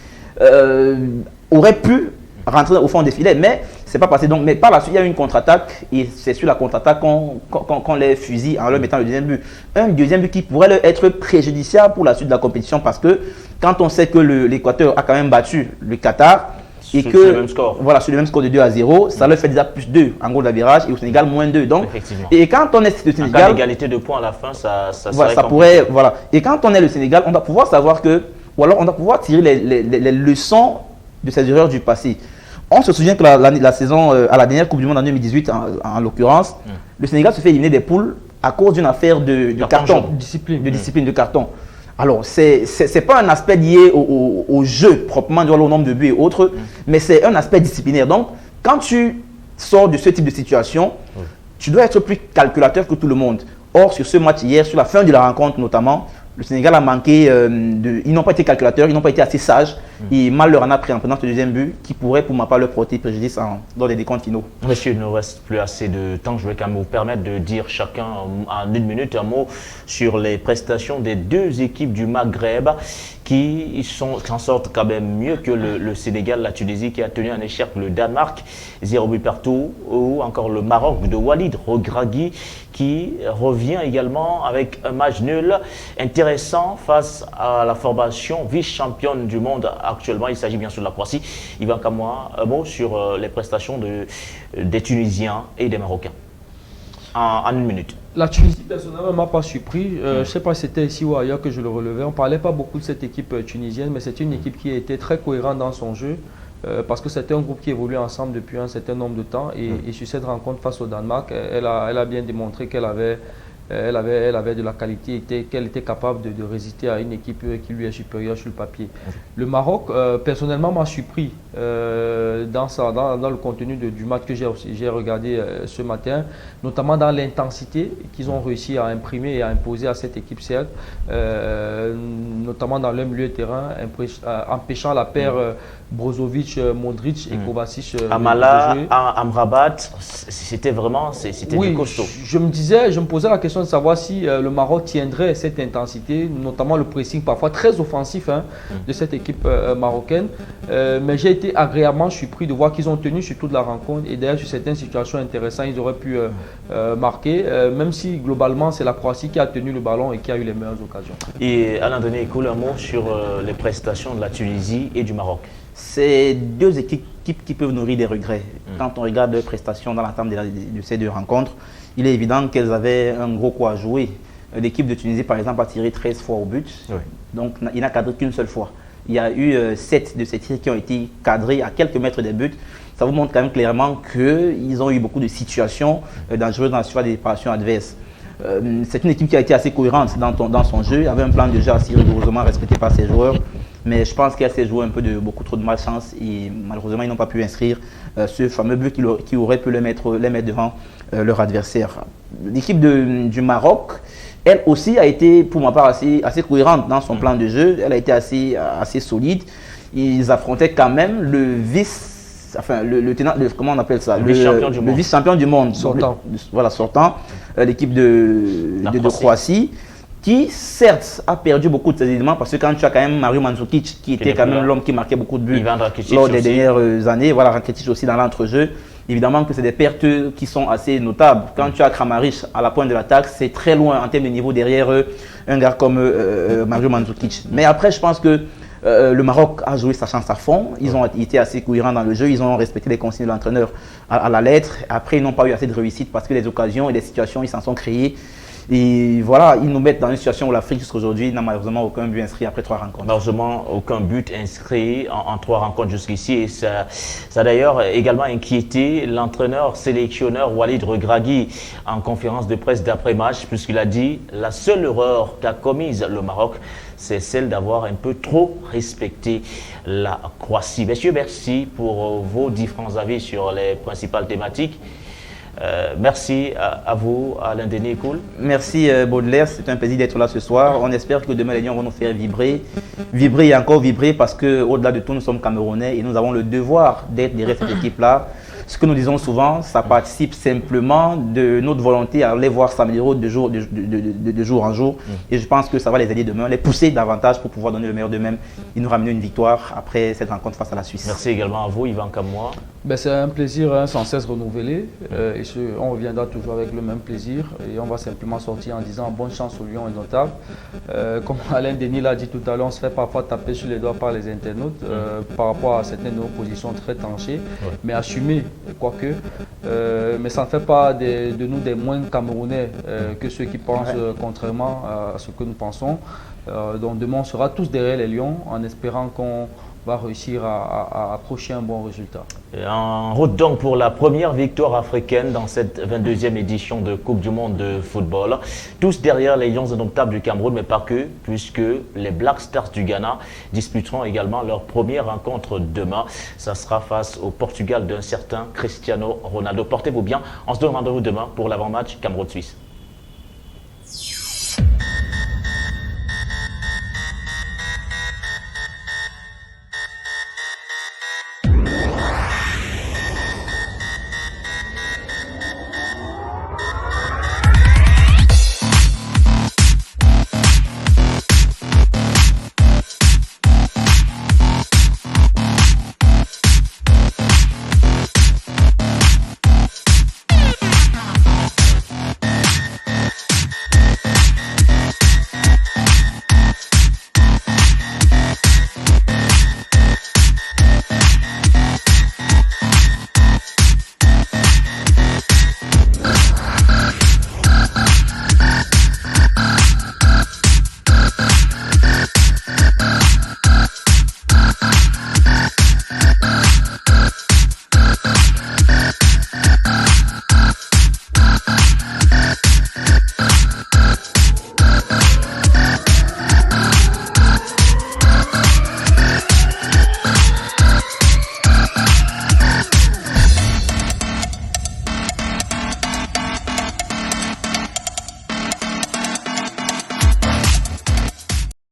aurait pu rentrer au fond des filets, mais c'est pas passé. Donc, mais par la suite, il y a eu une contre-attaque et c'est sur la contre-attaque qu'on les fusille en leur mettant le deuxième but. Un deuxième but qui pourrait leur être préjudiciable pour la suite de la compétition parce que quand on sait que l'Équateur a quand même battu le Qatar, et que, le même score. Voilà, sur le même score de 2-0, ça leur fait déjà plus 2 en gros d'avirage et au Sénégal moins 2. Donc, et quand on est le Sénégal. En cas d'égalité de points à la fin, ça voilà, ça pourrait. Voilà. Et quand on est le Sénégal, on doit pouvoir savoir que. Ou alors on doit pouvoir tirer les leçons de ces erreurs du passé. On se souvient que la saison, à la dernière Coupe du Monde en 2018, en l'occurrence, le Sénégal se fait éliminer des poules à cause d'une affaire de carton. Discipline. De discipline de carton. Alors, ce n'est pas un aspect lié au jeu proprement, au nombre de buts et autres, mais c'est un aspect disciplinaire. Donc, quand tu sors de ce type de situation, tu dois être plus calculateur que tout le monde. Or, sur ce match hier, sur la fin de la rencontre notamment, le Sénégal a manqué ils n'ont pas été calculateurs, ils n'ont pas été assez sages et mal leur en a pris en prenant ce deuxième but qui pourrait pour ma part leur porter préjudice dans les décomptes finaux. Monsieur, il ne reste plus assez de temps. Je vais quand même vous permettre de dire chacun en 1 minute un mot sur les prestations des 2 équipes du Maghreb qui s'en sortent quand même mieux que le Sénégal, la Tunisie qui a tenu un échec le Danemark, 0 but partout, ou encore le Maroc de Walid Regragui qui revient également avec un match nul intéressant face à la formation vice-championne du monde actuellement. Il s'agit bien sûr de la Croatie. Yvan Kamoa, un mot sur les prestations des Tunisiens et des Marocains en 1 minute. La Tunisie, personnellement, ne m'a pas surpris. Je ne sais pas si c'était ici ou ailleurs que je le relevais. On ne parlait pas beaucoup de cette équipe tunisienne, mais c'est une équipe qui a été très cohérente dans son jeu. Parce que c'était un groupe qui évoluait ensemble depuis un certain nombre de temps. Et sur cette rencontre face au Danemark, elle a bien démontré qu'elle avait de la qualité et qu'elle était capable de résister à une équipe qui lui est supérieure sur le papier. Le Maroc, personnellement, m'a surpris dans le contenu du match que j'ai regardé ce matin, notamment dans l'intensité qu'ils ont réussi à imprimer et à imposer à cette équipe serbe, notamment dans leur milieu de terrain, empêchant la paire Brozovic, Modric et Kovacic. Amala, Amrabat, c'était vraiment du costaud. Je me posais la question de savoir si le Maroc tiendrait cette intensité, notamment le pressing parfois très offensif de cette équipe marocaine. Mais j'ai été agréablement surpris de voir qu'ils ont tenu sur toute la rencontre et d'ailleurs sur certaines situations intéressantes, ils auraient pu marquer, même si globalement c'est la Croatie qui a tenu le ballon et qui a eu les meilleures occasions. Et Alain Denis, un mot sur les prestations de la Tunisie et du Maroc. C'est 2 équipes équipes qui peuvent nourrir des regrets. Quand on regarde leurs prestations dans l'entame de ces deux rencontres, il est évident qu'elles avaient un gros coup à jouer. L'équipe de Tunisie, par exemple, a tiré 13 fois au but, donc il n'a cadré qu'une seule fois. Il y a eu 7 de ces tirs qui ont été cadrés à quelques mètres des buts. Ça vous montre quand même clairement qu'ils ont eu beaucoup de situations dangereuses dans la surface des préparations adverses. C'est une équipe qui a été assez cohérente dans son jeu, avait un plan de jeu assez rigoureusement respecté par ses joueurs. Mais je pense qu'elle s'est jouée un peu de beaucoup trop de malchance et malheureusement ils n'ont pas pu inscrire ce fameux but qui aurait pu les mettre devant leur adversaire. L'équipe du Maroc, elle aussi a été pour ma part assez cohérente dans son plan de jeu. Elle a été assez solide. Ils affrontaient quand même le comment on appelle ça, le vice-champion du monde sortant. Sortant, l'équipe de Croatie, qui certes a perdu beaucoup de ses éléments parce que quand tu as quand même Mario Mandzukic qui était quand même l'homme qui marquait beaucoup de buts lors des dernières années, voilà, Rakitic aussi dans l'entrejeu, évidemment que c'est des pertes qui sont assez notables. Quand tu as Kramaric à la pointe de l'attaque, c'est très loin en termes de niveau derrière un gars comme Mario Mandzukic. Mais après, je pense que le Maroc a joué sa chance à fond. Ils ont été assez cohérents dans le jeu. Ils ont respecté les consignes de l'entraîneur à la lettre. Après, ils n'ont pas eu assez de réussite parce que les occasions et les situations, ils s'en sont créés. Et voilà, ils nous mettent dans une situation où l'Afrique jusqu'à aujourd'hui n'a malheureusement aucun but inscrit après 3 rencontres. Malheureusement, aucun but inscrit en 3 rencontres jusqu'ici. Et ça a d'ailleurs également inquiété l'entraîneur sélectionneur Walid Regragui en conférence de presse d'après-match, puisqu'il a dit la seule erreur qu'a commise le Maroc, c'est celle d'avoir un peu trop respecté la Croatie. Messieurs, merci pour vos différents avis sur les principales thématiques. Merci à vous, Alain Denis Koul. Merci Baudelaire, c'est un plaisir d'être là ce soir. On espère que demain les Lions vont nous faire vibrer et encore vibrer parce qu'au-delà de tout, nous sommes Camerounais et nous avons le devoir d'être derrière cette équipe-là. Ce que nous disons souvent, ça participe simplement de notre volonté à les voir s'améliorer de jour en jour. Et je pense que ça va les aider demain, les pousser davantage pour pouvoir donner le meilleur d'eux-mêmes et nous ramener une victoire après cette rencontre face à la Suisse. Merci également à vous, Yvan Kamoua. C'est un plaisir sans cesse renouvelé et on reviendra toujours avec le même plaisir et on va simplement sortir en disant bonne chance aux Lions indomptables. Comme Alain Denis l'a dit tout à l'heure, on se fait parfois taper sur les doigts par les internautes par rapport à certaines oppositions très tranchées, mais assumées, quoique. Mais ça ne fait pas de nous des moins Camerounais que ceux qui pensent contrairement à ce que nous pensons. Donc demain, on sera tous derrière les Lions en espérant qu'on va réussir à approcher un bon résultat. Et en route donc pour la première victoire africaine dans cette 22e édition de Coupe du Monde de football. Tous derrière les Lions indomptables du Cameroun, mais pas que, puisque les Black Stars du Ghana disputeront également leur première rencontre demain. Ça sera face au Portugal d'un certain Cristiano Ronaldo. Portez-vous bien. On se donne rendez-vous demain pour l'avant-match Cameroun-Suisse.